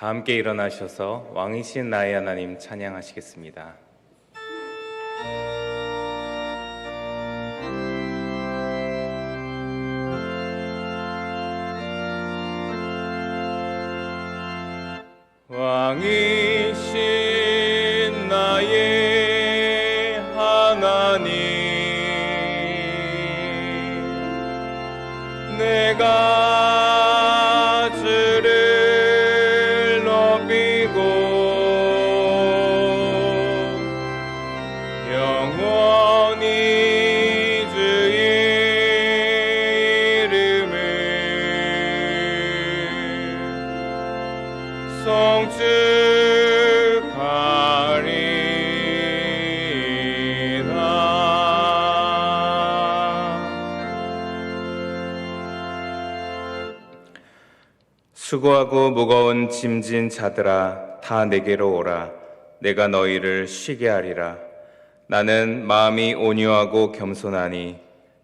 다 함께 일어나셔서 왕이신 나의 하나님 찬양하시겠습니다. 왕이신 나의 하나님, 내가 주를 높이고 영원히 주의 이름을 수고하고 무거운 짐진 자들아 다 내게로 오라. 내가 너희를 쉬게 하리라. 나는 마음이 온유하고 겸손하니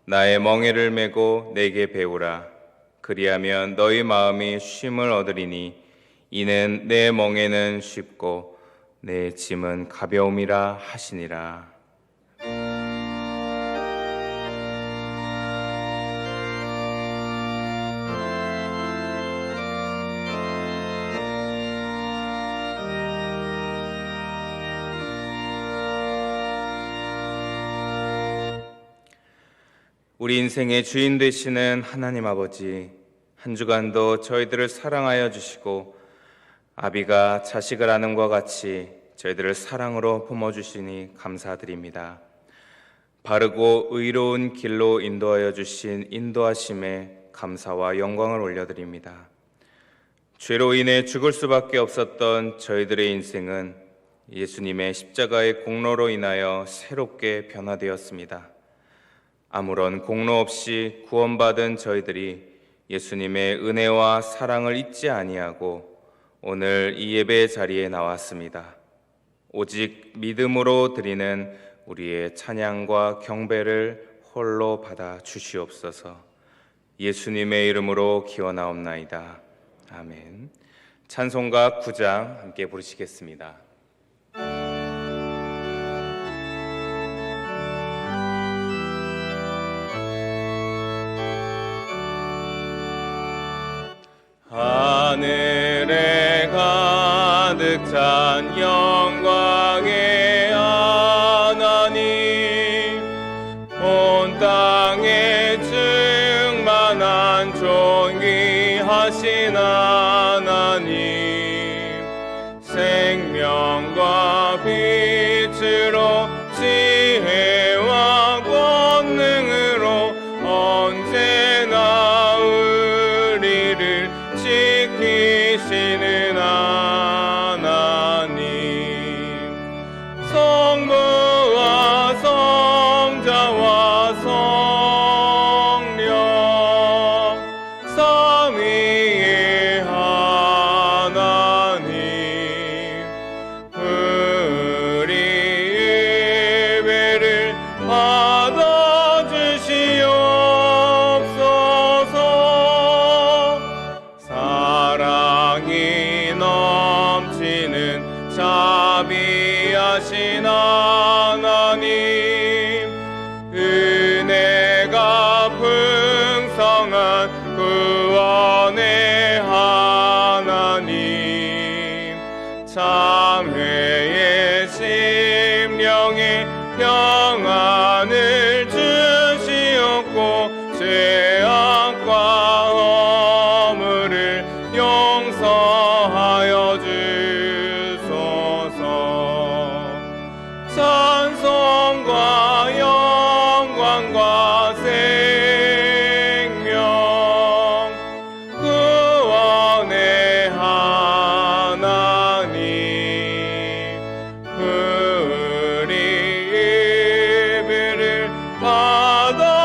나의 멍에를 메고 내게 배우라. 그리하면 너희 마음이 쉼을 얻으리니 이는 내 멍에는 쉽고 내 짐은 가벼움이라 하시니라. 우리 인생의 주인 되시는 하나님 아버지, 한 주간도 저희들을 사랑하여 주시고 아비가 자식을 아는과 같이 저희들을 사랑으로 품어주시니 감사드립니다. 바르고 의로운 길로 인도하여 주신 인도하심에 감사와 영광을 올려드립니다. 죄로 인해 죽을 수밖에 없었던 저희들의 인생은 예수님의 십자가의 공로로 인하여 새롭게 변화되었습니다. 아무런 공로 없이 구원받은 저희들이 예수님의 은혜와 사랑을 잊지 아니하고 오늘 이 예배 자리에 나왔습니다. 오직 믿음으로 드리는 우리의 찬양과 경배를 홀로 받아 주시옵소서. 예수님의 이름으로 기원하옵나이다. 아멘. 찬송가 9장 함께 부르시겠습니다. 하늘에 가득 찬 영광의 하나님, 온 땅에 충만한 존귀하신 하나님, 생명과 빛으로 지혜와 권능으로 언제나 우리를 지키시는 하나님, 성부와 성자와 성령 삼위의 하나님, 우리 예배를 받아주시옵소서. 사랑이 넘치는 자비하신 하나님, 은혜가 풍성한 구원의 하나님, 참회의 심령에 평안을 주시옵고 죄악과 허물을 용서하여 주소서. 찬송과 영광과 생명 구원의 하나님, 우리 예배를 받아주시옵소서.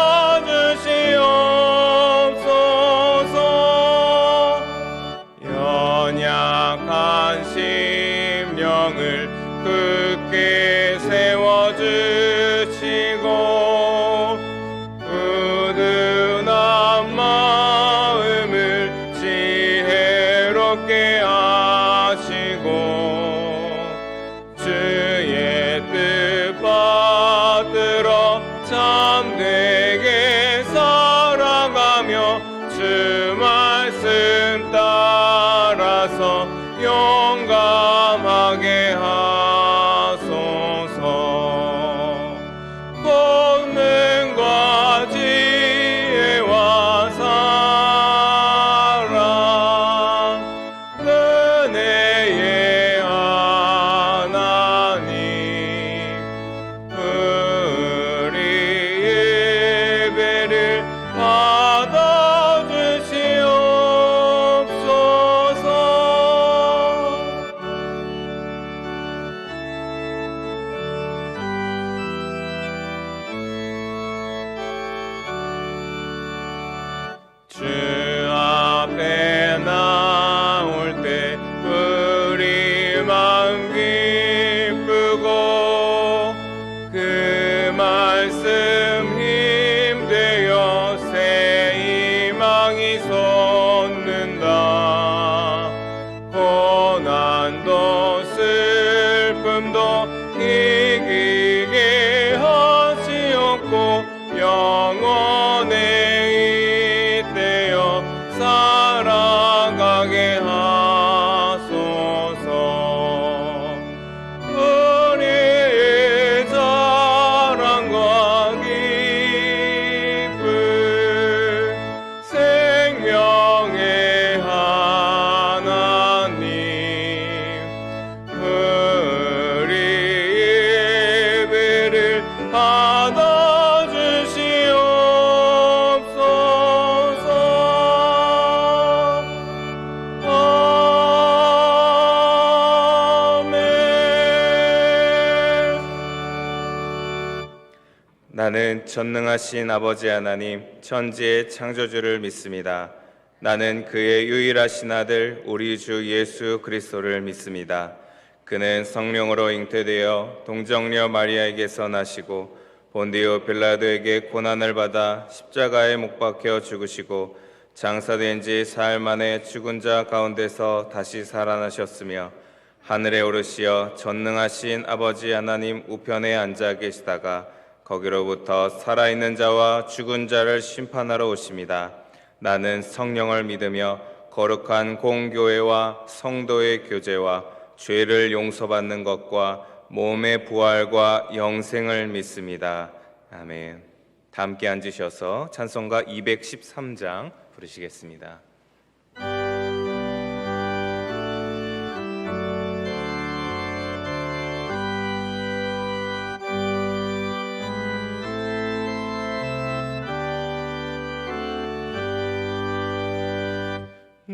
나는 전능하신 아버지 하나님 천지의 창조주를 믿습니다. 나는 그의 유일하신 아들 우리 주 예수 그리스도를 믿습니다. 그는 성령으로 잉태되어 동정녀 마리아에게서 나시고 본디오 빌라도에게 고난을 받아 십자가에 못 박혀 죽으시고 장사된 지 사흘 만에 죽은 자 가운데서 다시 살아나셨으며 하늘에 오르시어 전능하신 아버지 하나님 우편에 앉아 계시다가 거기로부터 살아있는 자와 죽은 자를 심판하러 오십니다. 나는 성령을 믿으며 거룩한 공교회와 성도의 교제와 죄를 용서받는 것과 몸의 부활과 영생을 믿습니다. 아멘. 다 함께 앉으셔서 찬송가 213장 부르시겠습니다.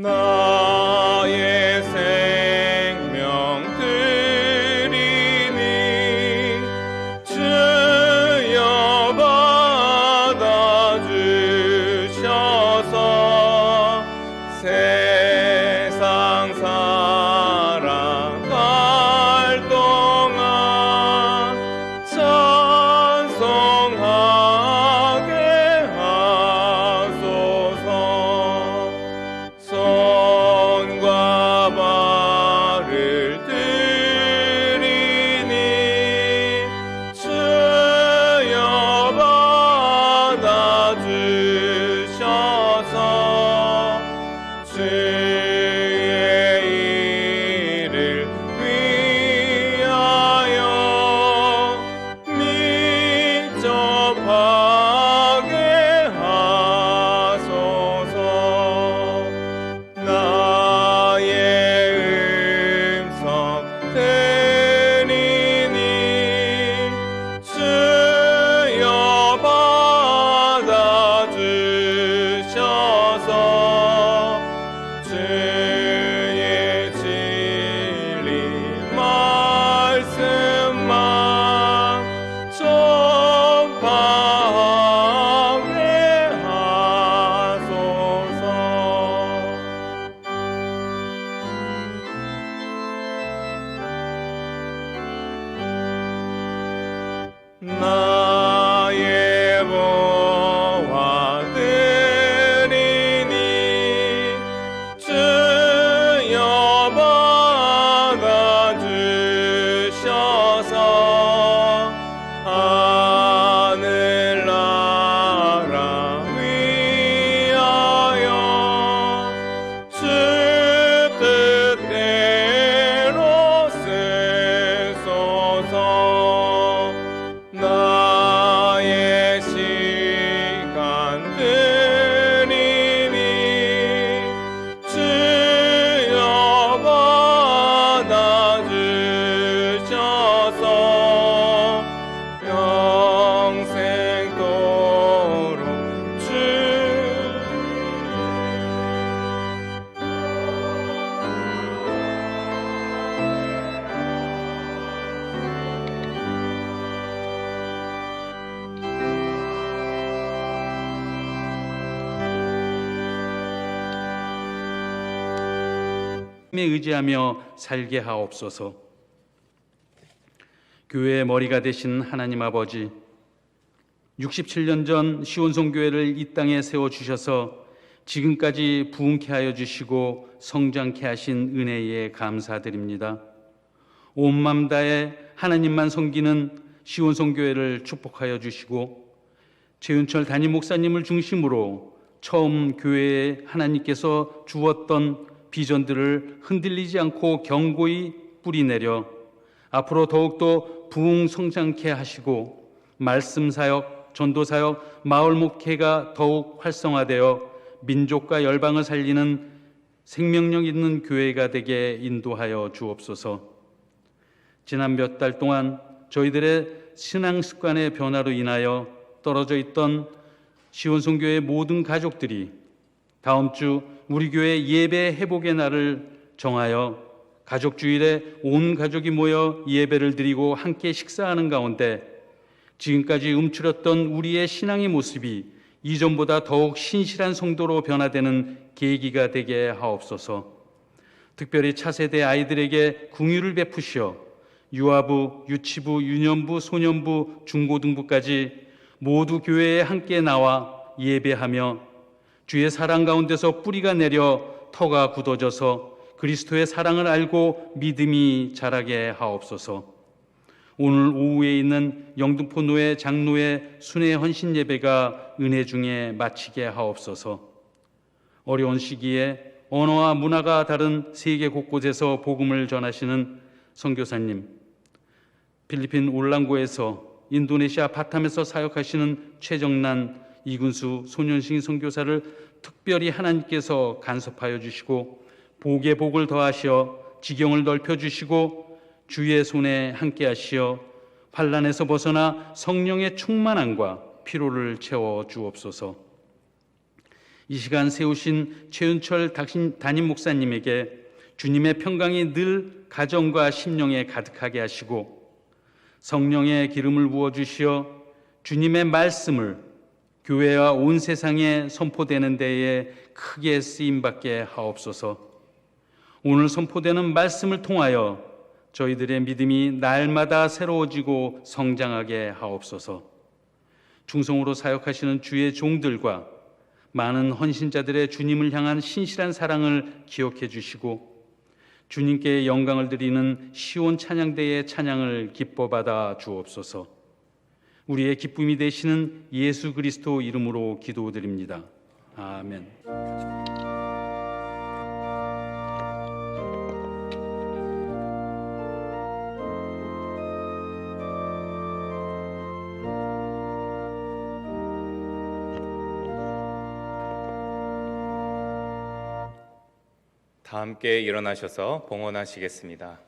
나의 생명 드리니 주여 받아주셔서 세상 살아갈 동안 찬송하게 하소서. 손과 발을 드리니 주여 받아주셔서 주의 일을 위하여 민첩하게 하소서. 나의 음성 들리니 주여 받아주셔서 주의 진리 말씀만 전파하게 하소서. 나의 보화 드리니 주여 받아주셔서 하늘나라 위하여 주 뜻대로 쓰소서. 나의 시간 드리니 주여 받아주셔서 영생토록 에 의지하며 살게 하옵소서. 교회의 머리가 되신 하나님 아버지, 67년 전 시온송교회를 이 땅에 세워주셔서 지금까지 부흥케 하여 주시고 성장케 하신 은혜에 감사드립니다. 온 맘 다해 하나님만 섬기는 시온송교회를 축복하여 주시고 최윤철 담임 목사님을 중심으로 처음 교회에 하나님께서 주었던 비전들을 흔들리지 않고 견고히 뿌리내려 앞으로 더욱더 부흥 성장케 하시고 말씀사역, 전도사역, 마을 목회가 더욱 활성화되어 민족과 열방을 살리는 생명력 있는 교회가 되게 인도하여 주옵소서. 지난 몇 달 동안 저희들의 신앙 습관의 변화로 인하여 떨어져 있던 시온송교회 모든 가족들이 다음 주 우리 교회 예배 회복의 날을 정하여 가족주일에 온 가족이 모여 예배를 드리고 함께 식사하는 가운데 지금까지 움츠렸던 우리의 신앙의 모습이 이전보다 더욱 신실한 성도로 변화되는 계기가 되게 하옵소서. 특별히 차세대 아이들에게 긍휼을 베푸시어 유아부, 유치부, 유년부, 소년부, 중고등부까지 모두 교회에 함께 나와 예배하며 주의 사랑 가운데서 뿌리가 내려 터가 굳어져서 그리스도의 사랑을 알고 믿음이 자라게 하옵소서. 오늘 오후에 있는 영등포 노회 장로의 순회 헌신 예배가 은혜 중에 마치게 하옵소서. 어려운 시기에 언어와 문화가 다른 세계 곳곳에서 복음을 전하시는 선교사님, 필리핀 올랑고에서 인도네시아 바탐에서 사역하시는 최정란 이군수 소년신 선교사를 특별히 하나님께서 간섭하여 주시고 복의 복을 더하시어 지경을 넓혀 주시고 주의 손에 함께 하시어 환난에서 벗어나 성령의 충만함과 피로를 채워 주옵소서. 이 시간 세우신 최은철 담임 목사님에게 주님의 평강이 늘 가정과 심령에 가득하게 하시고 성령의 기름을 부어주시어 주님의 말씀을 교회와 온 세상에 선포되는 데에 크게 쓰임받게 하옵소서. 오늘 선포되는 말씀을 통하여 저희들의 믿음이 날마다 새로워지고 성장하게 하옵소서. 충성으로 사역하시는 주의 종들과 많은 헌신자들의 주님을 향한 신실한 사랑을 기억해 주시고 주님께 영광을 드리는 시온 찬양대의 찬양을 기뻐받아 주옵소서. 우리의 기쁨이 되시는 예수 그리스도 이름으로 기도드립니다. 아멘. 다 함께 일어나셔서 봉헌하시겠습니다.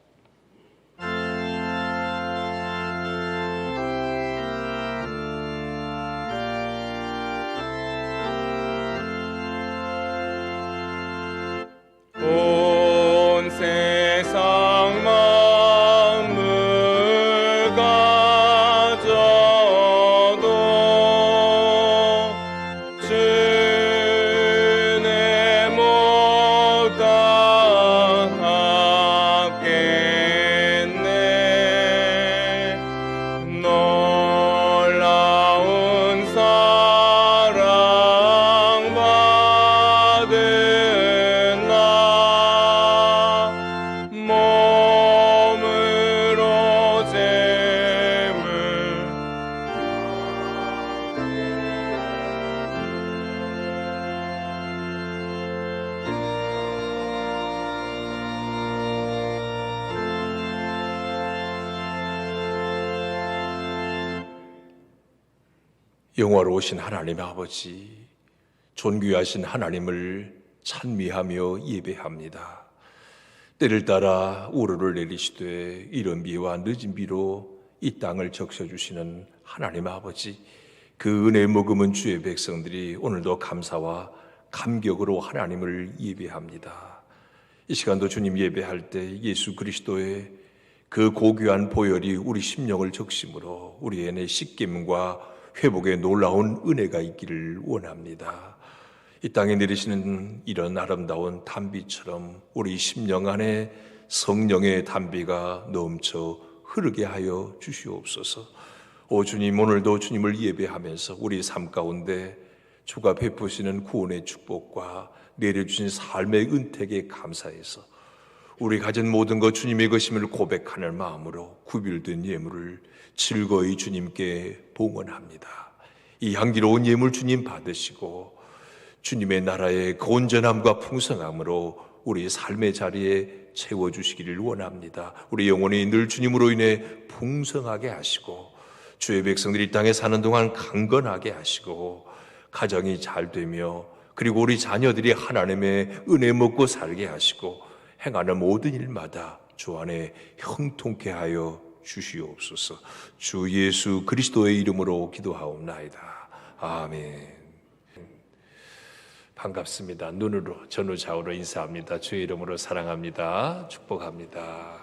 온 세상 만물 가져도 주내 못다 하겠네. 놀라운 사랑 받은 나 몸으로 재물 영화로우신 하나님 아버지, 존귀하신 하나님을 찬미하며 예배합니다. 때를 따라 우로를 내리시되 이른 비와 늦은 비로 이 땅을 적셔주시는 하나님 아버지, 그 은혜의 머금은 주의 백성들이 오늘도 감사와 감격으로 하나님을 예배합니다. 이 시간도 주님 예배할 때 예수 그리스도의 그 고귀한 보혈이 우리 심령을 적심으로 우리 안에 씻김과 회복의 놀라운 은혜가 있기를 원합니다. 이 땅에 내리시는 이런 아름다운 단비처럼 우리 심령 안에 성령의 단비가 넘쳐 흐르게 하여 주시옵소서. 오 주님, 오늘도 주님을 예배하면서 우리 삶 가운데 주가 베푸시는 구원의 축복과 내려주신 삶의 은택에 감사해서 우리 가진 모든 것 주님의 것임을 고백하는 마음으로 구별된 예물을 즐거이 주님께 봉헌합니다. 이 향기로운 예물 주님 받으시고 주님의 나라의 온전함과 풍성함으로 우리 삶의 자리에 채워주시기를 원합니다. 우리 영혼이 늘 주님으로 인해 풍성하게 하시고 주의 백성들이 이 땅에 사는 동안 강건하게 하시고 가정이 잘 되며 그리고 우리 자녀들이 하나님의 은혜 먹고 살게 하시고 행하는 모든 일마다 주 안에 형통케 하여 주시옵소서. 주 예수 그리스도의 이름으로 기도하옵나이다. 아멘. 반갑습니다. 눈으로 전후 좌우로 인사합니다. 주의 이름으로 사랑합니다. 축복합니다.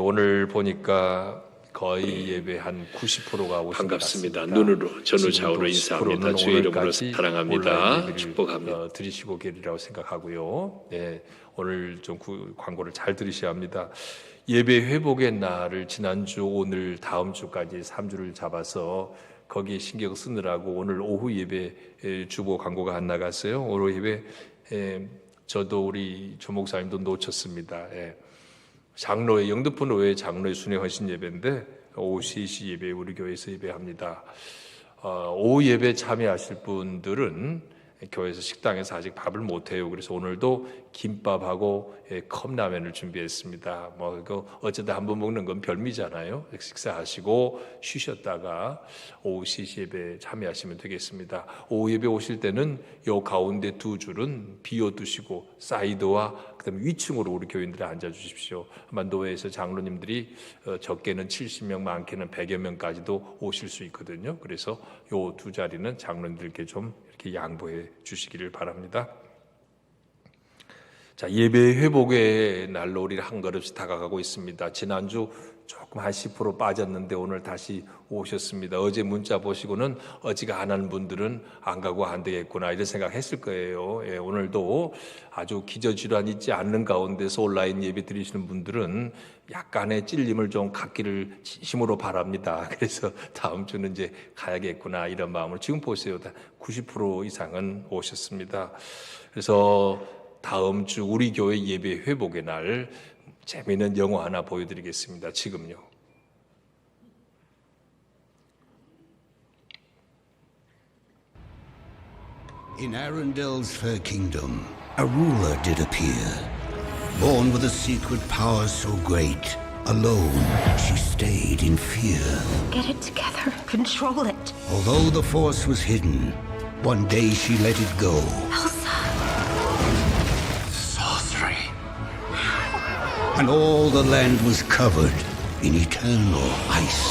오늘 보니까 거의 예배 한 90%가 오신 반갑습니다. 것 같습니다. 눈으로 전후 좌우로 지금도 인사합니다. 10%는 주의 이름으로 오늘까지 사랑합니다. 온라인 예배를, 축복합니다. 드리시고 계리라고 생각하고요. 네, 오늘 좀 광고를 잘 들으셔야 합니다. 예배 회복의 날을 지난주, 오늘, 다음 주까지 3주를 잡아서 거기에 신경 쓰느라고 오늘 오후 예배 주보 광고가 안 나갔어요. 오후 예배 저도 우리 조 목사님도 놓쳤습니다. 장로회, 영등포 노회 장로회 순회 헌신 예배인데 오후 3시 예배 우리 교회에서 예배합니다. 오후 예배 참여하실 분들은 교회에서 식당에서 아직 밥을 못 해요. 그래서 오늘도 김밥하고 컵라면을 준비했습니다. 뭐 이거 어쩌다 한번 먹는 건 별미잖아요. 식사하시고 쉬셨다가 오후 3시 예배 참여하시면 되겠습니다. 오후 예배 오실 때는 요 가운데 두 줄은 비워두시고 사이드와 그다음에 위층으로 우리 교인들이 앉아 주십시오. 아마 노회에서 장로님들이 적게는 70명, 많게는 100여 명까지도 오실 수 있거든요. 그래서 요 두 자리는 장로님들께 좀 이렇게 양보해 주시기를 바랍니다. 자, 예배 회복의 날로 우리가 한 걸음씩 다가가고 있습니다. 지난주 조금 한 10% 빠졌는데 오늘 다시 오셨습니다. 어제 문자 보시고는 어지간한 분들은 안 가고 안 되겠구나 이런 생각했을 거예요. 오늘도 아주 기저질환 있지 않는 가운데서 온라인 예배 드리시는 분들은 약간의 찔림을 좀 갖기를 진심으로 바랍니다. 그래서 다음 주는 이제 가야겠구나 이런 마음으로 지금 보세요. 90% 이상은 오셨습니다. 그래서 다음 주 우리 교회 예배 회복의 날 재미있는 영화 하나 보여드리겠습니다. 지금요. In Arendel's fair kingdom, a ruler did appear. Born with a secret power so great, alone she stayed in fear. Get it together. Control it. Although the force was hidden, one day she let it go. Elsa. Sorcery. And all the land was covered in eternal ice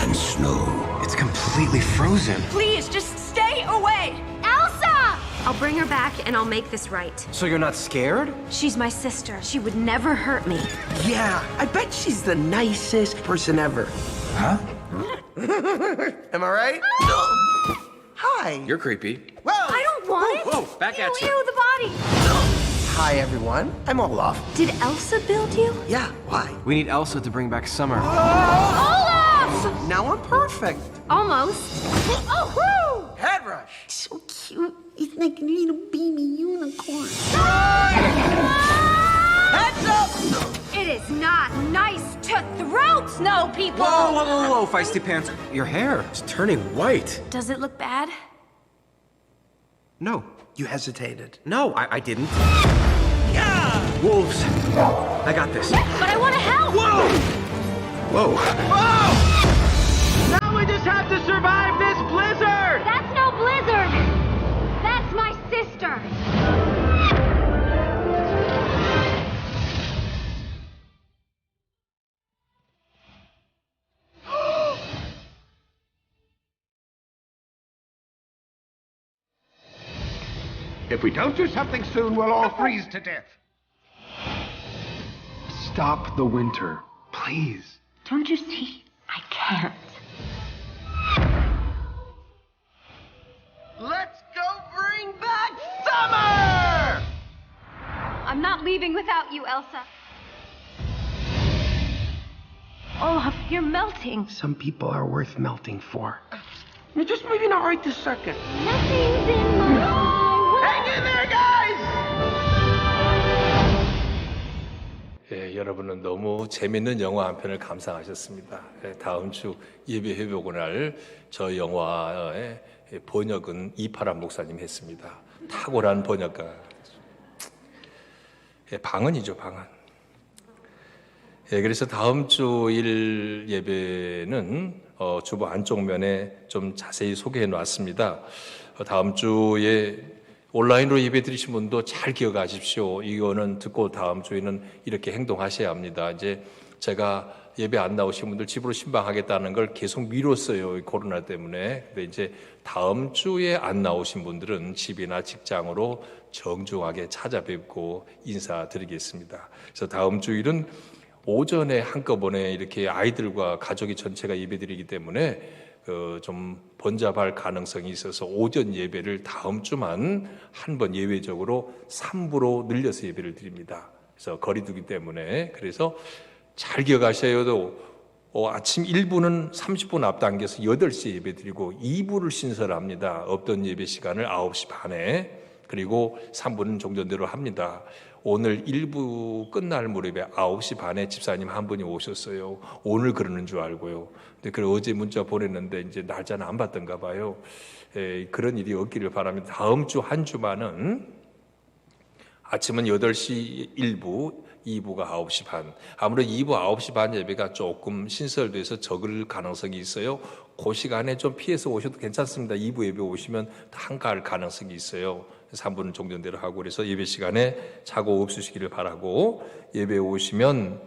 and snow. It's completely frozen. Please, just stay away. Elsa! I'll bring her back and I'll make this right. So you're not scared? She's my sister. She would never hurt me. Yeah, I bet she's the nicest person ever. Huh? Am I right? Hi. You're creepy. Whoa. I don't want it. Whoa, back Ew, at you. Ew, the body. Hi, everyone. I'm Olaf. Did Elsa build you? Yeah, why? We need Elsa to bring back Summer. Olaf! Now I'm perfect. Almost. Oh, whoo! Head rush. So cute. It's like a little baby unicorn. Heads up! It is not nice to throat snow people. Whoa, whoa, whoa, whoa, feisty pants. Your hair is turning white. Does it look bad? No. You hesitated. No, I didn't. Wolves. I got this. But I want to help. Whoa. Now we just have to survive this blizzard! That's no blizzard. That's my sister. If we don't do something soon, we'll all freeze to death. Stop the winter, please. Don't you see? I can't. Let's go bring back summer! I'm not leaving without you, Elsa. Olaf, you're melting. Some people are worth melting for. You're just maybe not right this second. Nothing's in my way. Hang in there, guys! 여러분은 너무 재밌는 영화 한 편을 감상하셨습니다. 다음 주 예배 회복의 날 저 영화의 번역은 이파란 목사님 했습니다. 탁월한 번역가. 방언이죠, 방언. 그래서 다음 주 일 예배는 주보 안쪽 면에 좀 자세히 소개해 놨습니다. 다음 주에 온라인으로 예배 드리신 분도 잘 기억하십시오. 이거는 듣고 다음 주에는 이렇게 행동하셔야 합니다. 이제 제가 예배 안 나오신 분들 집으로 신방하겠다는 걸 계속 미뤘어요. 코로나 때문에. 근데 이제 다음 주에 안 나오신 분들은 집이나 직장으로 정중하게 찾아뵙고 인사드리겠습니다. 그래서 다음 주일은 오전에 한꺼번에 이렇게 아이들과 가족이 전체가 예배드리기 때문에 좀 번잡할 가능성이 있어서 오전 예배를 다음 주만 한 번 예외적으로 3부로 늘려서 예배를 드립니다. 그래서 거리두기 때문에. 그래서 잘 기억하셔야 아침 1부는 30분 앞당겨서 8시에 예배 드리고 2부를 신설합니다. 없던 예배 시간을 9시 반에. 그리고 3부는 종전대로 합니다. 오늘 1부 끝날 무렵에 9시 반에 집사님 한 분이 오셨어요. 오늘 그러는 줄 알고요. 근데 어제 문자 보냈는데 이제 날짜는 안 받던가 봐요. 그런 일이 없기를 바랍니다. 다음 주 한 주만은 아침은 8시 1부, 2부가 9시 반. 아무래도 2부 9시 반 예배가 조금 신설돼서 적을 가능성이 있어요. 그 시간에 좀 피해서 오셔도 괜찮습니다. 2부 예배 오시면 한가할 가능성이 있어요. 3부는 종전대로 하고, 그래서 예배 시간에 사고 없으시기를 바라고, 예배 오시면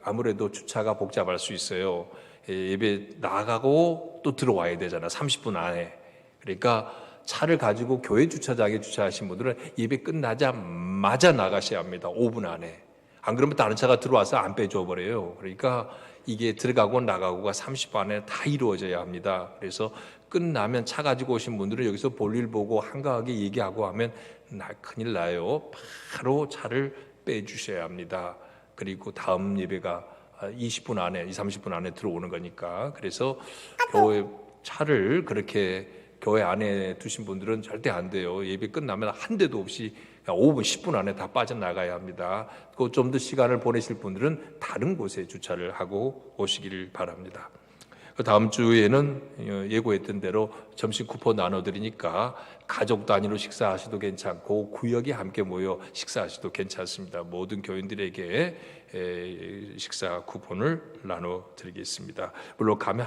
아무래도 주차가 복잡할 수 있어요. 예배 나가고 또 들어와야 되잖아. 30분 안에. 그러니까 차를 가지고 교회 주차장에 주차하신 분들은 예배 끝나자마자 나가셔야 합니다. 5분 안에. 안 그러면 다른 차가 들어와서 안 빼줘 버려요. 그러니까 이게 들어가고 나가고가 30분 안에 다 이루어져야 합니다. 그래서 끝나면 차 가지고 오신 분들은 여기서 볼일 보고 한가하게 얘기하고 하면 큰일 나요. 바로 차를 빼주셔야 합니다. 그리고 다음 예배가 20분 안에, 30분 안에 들어오는 거니까. 그래서 교회 차를 그렇게 교회 안에 두신 분들은 절대 안 돼요. 예배 끝나면 한 대도 없이 5분, 10분 안에 다 빠져나가야 합니다. 좀 더 시간을 보내실 분들은 다른 곳에 주차를 하고 오시기를 바랍니다. 다음 주에는 예고했던 대로 점심 쿠폰 나눠드리니까 가족 단위로 식사하셔도 괜찮고 구역에 함께 모여 식사하셔도 괜찮습니다. 모든 교인들에게 식사 쿠폰을 나눠드리겠습니다. 물론 가면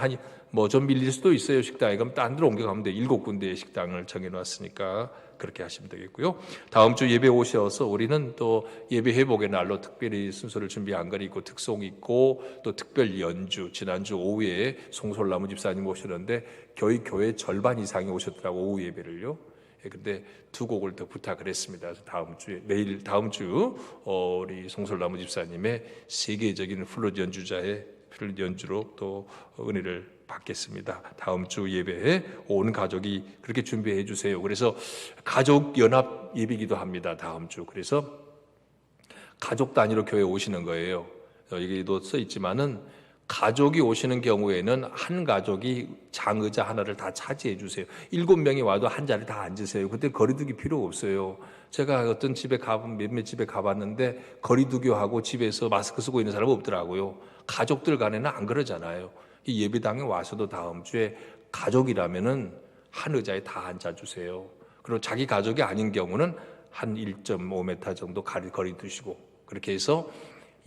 좀 밀릴 수도 있어요. 식당에. 그럼 딴 데로 옮겨가면 돼요. 7군데의 식당을 정해놨으니까 그렇게 하시면 되겠고요. 다음 주 예배 오셔서 우리는 또 예배 회복의 날로 특별히 순서를 준비한 거 있고 특송 있고 또 특별 연주, 지난주 오후에 송솔나무 집사님 오셨는데 교회 절반 이상이 오셨더라고, 오후 예배를요. 근데 두 곡을 더 부탁을 했습니다. 그래서 다음 주 우리 송솔나무 집사님의 세계적인 플룻 연주자의 플룻 연주로 또 은혜를 받겠습니다. 다음 주 예배에 온 가족이 그렇게 준비해 주세요. 그래서 가족 연합 예배기도 합니다. 다음 주. 그래서 가족 단위로 교회 오시는 거예요. 여기도 써 있지만은 가족이 오시는 경우에는 한 가족이 장의자 하나를 다 차지해 주세요. 7명이 와도 한 자리 다 앉으세요. 그때 거리두기 필요 없어요. 제가 어떤 몇몇 집에 가봤는데 거리두기하고 집에서 마스크 쓰고 있는 사람은 없더라고요. 가족들 간에는 안 그러잖아요. 이 예배당에 와서도 다음 주에 가족이라면은 한 의자에 다 앉아주세요. 그리고 자기 가족이 아닌 경우는 한 1.5m 정도 거리 두시고, 그렇게 해서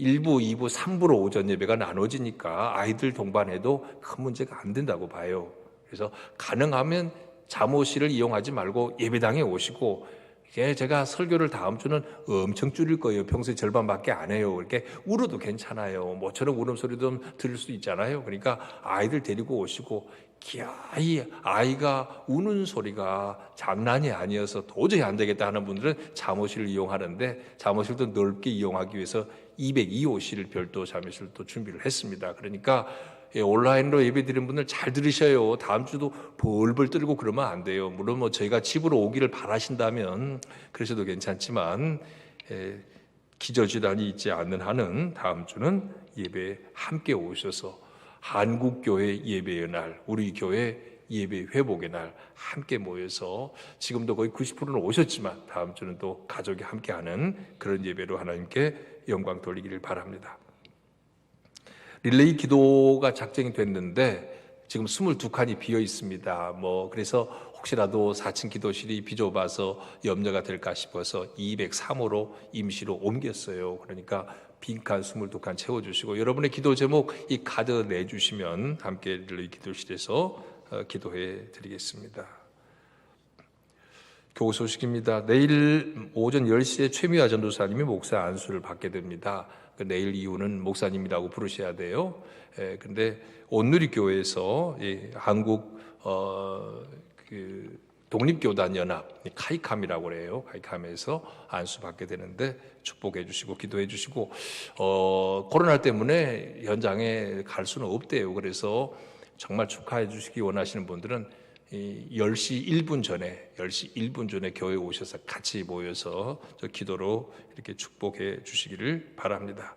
1부, 2부, 3부로 오전 예배가 나눠지니까 아이들 동반해도 큰 문제가 안 된다고 봐요. 그래서 가능하면 잠옷실을 이용하지 말고 예배당에 오시고, 제가 설교를 다음 주는 엄청 줄일 거예요. 평소에 절반밖에 안 해요. 이렇게 울어도 괜찮아요. 모처럼 울음소리 좀 들을 수 있잖아요. 그러니까 아이들 데리고 오시고, 기아이 아이가 우는 소리가 장난이 아니어서 도저히 안 되겠다 하는 분들은 잠옷실을 이용하는데, 잠옷실도 넓게 이용하기 위해서 202호실 별도 잠옷실을 또 준비를 했습니다. 그러니까 온라인으로 예배드리는 분들 잘 들으셔요. 다음 주도 벌벌 떨고 그러면 안 돼요. 물론 저희가 집으로 오기를 바라신다면 그러셔도 괜찮지만, 기저질환이 있지 않는 한은 다음 주는 예배에 함께 오셔서 한국교회 예배의 날, 우리 교회 예배 회복의 날 함께 모여서, 지금도 거의 90%는 오셨지만 다음 주는 또 가족이 함께하는 그런 예배로 하나님께 영광 돌리기를 바랍니다. 릴레이 기도가 작정이 됐는데 지금 22칸이 비어 있습니다. 그래서 혹시라도 4층 기도실이 비좁아서 염려가 될까 싶어서 203호로 임시로 옮겼어요. 그러니까 빈칸 22칸 채워주시고, 여러분의 기도 제목 이 카드 내주시면 함께 릴레이 기도실에서 기도해 드리겠습니다. 교우 소식입니다. 내일 오전 10시에 최미화 전도사님이 목사 안수를 받게 됩니다. 내일 이후는 목사님이라고 부르셔야 돼요. 근데 온누리교회에서 한국 독립교단연합 카이캄이라고 그래요. 카이캄에서 안수받게 되는데 축복해 주시고 기도해 주시고 코로나 때문에 현장에 갈 수는 없대요. 그래서 정말 축하해 주시기 원하시는 분들은 10시 1분 전에 교회에 오셔서 같이 모여서 저 기도로 이렇게 축복해 주시기를 바랍니다.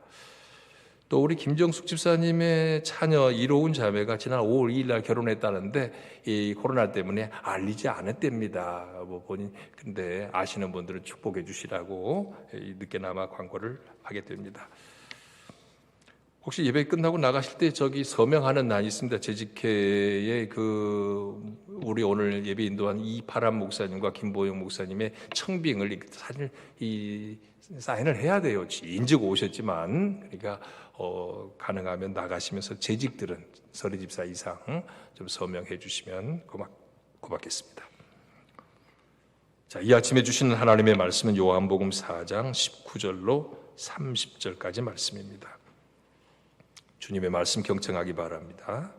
또 우리 김정숙 집사님의 자녀 이로운 자매가 지난 5월 2일 날 결혼했다는데 이 코로나 때문에 알리지 않았답니다. 근데 아시는 분들은 축복해 주시라고 늦게나마 광고를 하게 됩니다. 혹시 예배 끝나고 나가실 때 저기 서명하는 날 있습니다. 재직회의 우리 오늘 예배 인도한 이파람 목사님과 김보영 목사님의 청빙을 사실 사인을 해야 돼요. 인즉 오셨지만 그러니까 가능하면 나가시면서 재직들은 서리 집사 이상 좀 서명해 주시면 고맙겠습니다. 자, 이 아침에 주시는 하나님의 말씀은 요한복음 4장 19절로 30절까지 말씀입니다. 주님의 말씀 경청하기 바랍니다.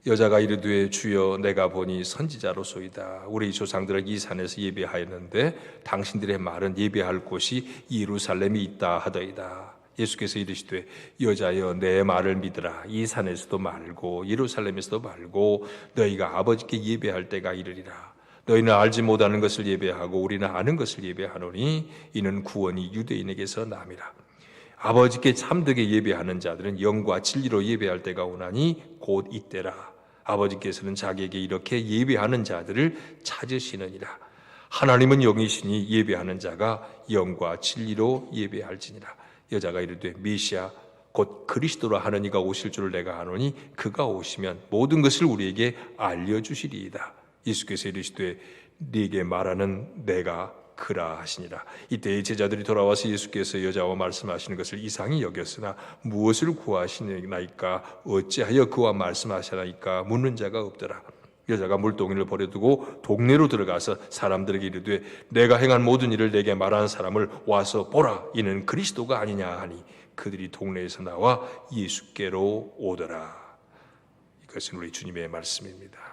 여자가 이르되 주여 내가 보니 선지자로소이다. 우리 조상들은 이 산에서 예배하였는데 당신들의 말은 예배할 곳이 예루살렘이 있다 하더이다. 예수께서 이르시되 여자여 내 말을 믿으라. 이 산에서도 말고 예루살렘에서도 말고 너희가 아버지께 예배할 때가 이르리라. 너희는 알지 못하는 것을 예배하고 우리는 아는 것을 예배하노니 이는 구원이 유대인에게서 남이라. 아버지께 참되게 예배하는 자들은 영과 진리로 예배할 때가 오나니 곧 이때라. 아버지께서는 자기에게 이렇게 예배하는 자들을 찾으시느니라. 하나님은 영이시니 예배하는 자가 영과 진리로 예배할지니라. 여자가 이르되 메시아 곧 그리스도라 하는 이가 오실 줄을 내가 아노니 그가 오시면 모든 것을 우리에게 알려주시리이다. 예수께서 이르시되 네게 말하는 내가 그라 하시니라. 이때 제자들이 돌아와서 예수께서 여자와 말씀하시는 것을 이상히 여겼으나 무엇을 구하시나이까 어찌하여 그와 말씀하시나이까 묻는 자가 없더라. 여자가 물동이를 버려두고 동네로 들어가서 사람들에게 이르되 내가 행한 모든 일을 내게 말하는 사람을 와서 보라. 이는 그리스도가 아니냐 하니 그들이 동네에서 나와 예수께로 오더라. 이것은 우리 주님의 말씀입니다.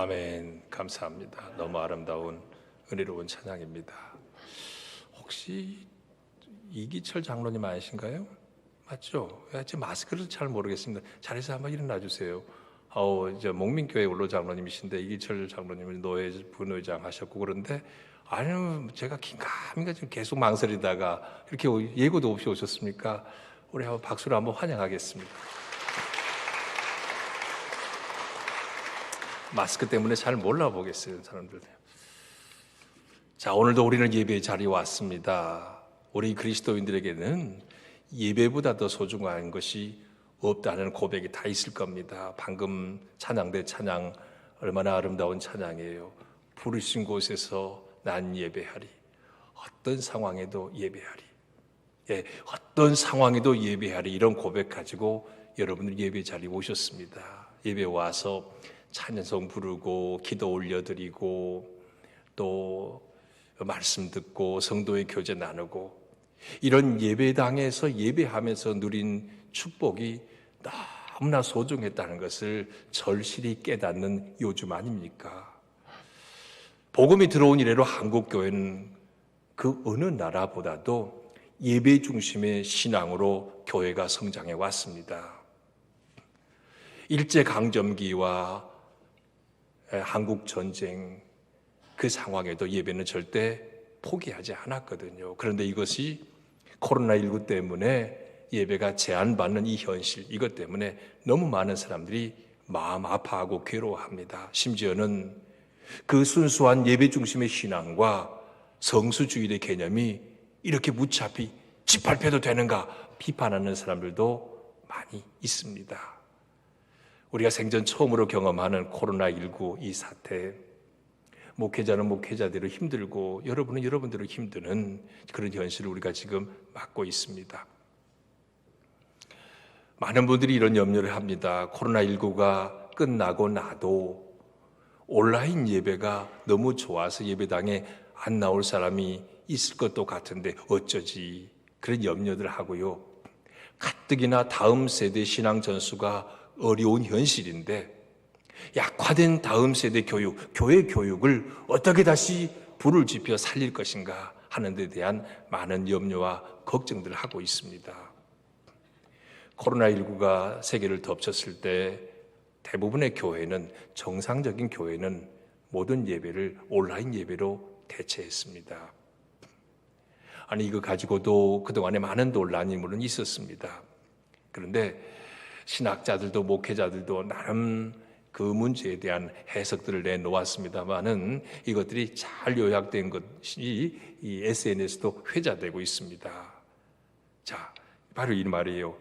아멘. 감사합니다. 너무 아름다운 은혜로운 찬양입니다. 혹시 이기철 장로님 아니신가요? 맞죠? 제 마스크를 잘 모르겠습니다. 자리에서 한번 일어나 주세요. 이제 목민교회 원로 장로님이신데 이기철 장로님은 노회 부의장 하셨고 그런데 아니요, 제가 긴가민가 지금 계속 망설이다가 이렇게 예고도 없이 오셨습니까? 우리 한번 박수로 한번 환영하겠습니다. 마스크 때문에 잘 몰라보겠어요, 사람들. 자, 오늘도 우리는 예배 자리에 왔습니다. 우리 그리스도인들에게는 예배보다 더 소중한 것이 없다는 고백이 다 있을 겁니다. 방금 찬양대 찬양 얼마나 아름다운 찬양이에요. 부르신 곳에서 난 예배하리. 어떤 상황에도 예배하리. 예, 어떤 상황에도 예배하리. 이런 고백 가지고 여러분들 예배 자리에 오셨습니다. 예배 와서 찬양성 부르고 기도 올려드리고 또 말씀 듣고 성도의 교제 나누고 이런 예배당에서 예배하면서 누린 축복이 너무나 소중했다는 것을 절실히 깨닫는 요즘 아닙니까? 복음이 들어온 이래로 한국교회는 그 어느 나라보다도 예배 중심의 신앙으로 교회가 성장해 왔습니다. 일제강점기와 한국전쟁 그 상황에도 예배는 절대 포기하지 않았거든요. 그런데 이것이 코로나19 때문에 예배가 제한받는 이 현실, 이것 때문에 너무 많은 사람들이 마음 아파하고 괴로워합니다. 심지어는 그 순수한 예배 중심의 신앙과 성수주의의 개념이 이렇게 무차피 짓밟혀도 되는가 비판하는 사람들도 많이 있습니다. 우리가 생전 처음으로 경험하는 코로나19 이 사태, 목회자는 목회자대로 힘들고 여러분은 여러분대로 힘드는 그런 현실을 우리가 지금 맞고 있습니다. 많은 분들이 이런 염려를 합니다. 코로나19가 끝나고 나도 온라인 예배가 너무 좋아서 예배당에 안 나올 사람이 있을 것도 같은데 어쩌지, 그런 염려들을 하고요. 가뜩이나 다음 세대 신앙 전수가 어려운 현실인데 약화된 다음 세대 교육, 교회 교육을 어떻게 다시 불을 지펴 살릴 것인가 하는 데 대한 많은 염려와 걱정들을 하고 있습니다. 코로나19가 세계를 덮쳤을 때 대부분의 교회는, 정상적인 교회는 모든 예배를 온라인 예배로 대체했습니다. 아니, 이거 가지고도 그동안에 많은 논란이 물론 있었습니다. 그런데 신학자들도 목회자들도 나름 그 문제에 대한 해석들을 내놓았습니다만은 이것들이 잘 요약된 것이 이 SNS도 회자되고 있습니다. 자, 바로 이 말이에요.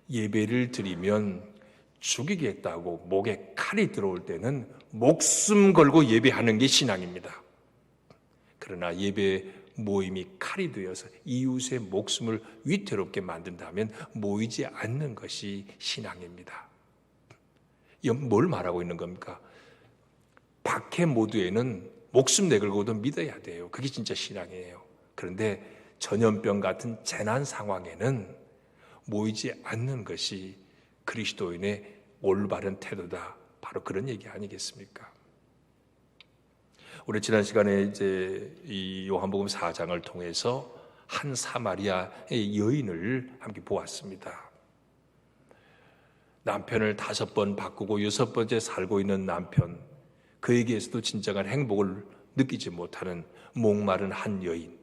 예배를 드리면 죽이겠다고 목에 칼이 들어올 때는 목숨 걸고 예배하는 게 신앙입니다. 그러나 예배 모임이 칼이 되어서 이웃의 목숨을 위태롭게 만든다면 모이지 않는 것이 신앙입니다. 뭘 말하고 있는 겁니까? 박해 모두에는 목숨 내걸고도 믿어야 돼요. 그게 진짜 신앙이에요. 그런데 전염병 같은 재난 상황에는 모이지 않는 것이 그리스도인의 올바른 태도다. 바로 그런 얘기 아니겠습니까? 우리 지난 시간에 이제 이 요한복음 4장을 통해서 한 사마리아의 여인을 함께 보았습니다. 남편을 5번 바꾸고 6번째 살고 있는 남편, 그에게서도 진정한 행복을 느끼지 못하는 목마른 한 여인.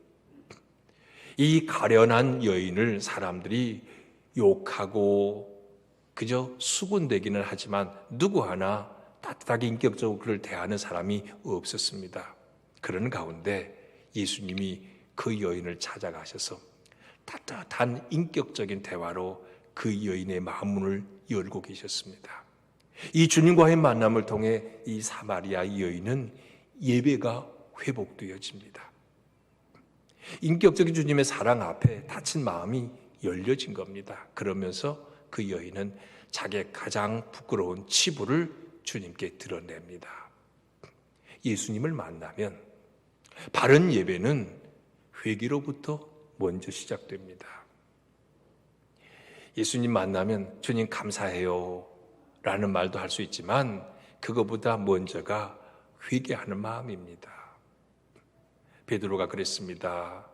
이 가련한 여인을 사람들이 욕하고 그저 수군대기는 하지만 누구 하나 따뜻하게 인격적으로 그를 대하는 사람이 없었습니다. 그런 가운데 예수님이 그 여인을 찾아가셔서 따뜻한 인격적인 대화로 그 여인의 마음문을 열고 계셨습니다. 이 주님과의 만남을 통해 이 사마리아 여인은 예배가 회복되어집니다. 인격적인 주님의 사랑 앞에 닫힌 마음이 열려진 겁니다. 그러면서 그 여인은 자기의 가장 부끄러운 치부를 주님께 드러냅니다. 예수님을 만나면 바른 예배는 회개로부터 먼저 시작됩니다. 예수님 만나면 주님 감사해요 라는 말도 할 수 있지만 그것보다 먼저가 회개하는 마음입니다. 베드로가 그랬습니다.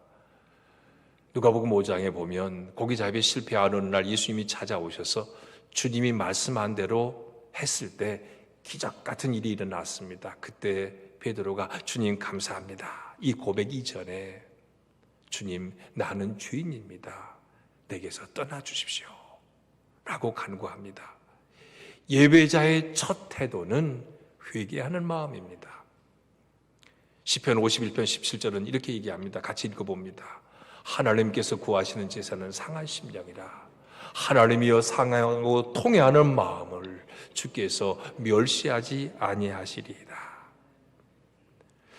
누가복음 5장에 보면 고기 잡이에 실패하는 어느 날 예수님이 찾아오셔서 주님이 말씀한 대로 했을 때 기적 같은 일이 일어났습니다. 그때 베드로가 주님 감사합니다. 이 고백 이전에 주님 나는 죄인입니다. 내게서 떠나 주십시오. 라고 간구합니다. 예배자의 첫 태도는 회개하는 마음입니다. 시편 51편 17절은 이렇게 얘기합니다. 같이 읽어봅니다. 하나님께서 구하시는 제사는 상한 심령이라. 하나님이여 상하고 통회하는 마음을 주께서 멸시하지 아니하시리이다.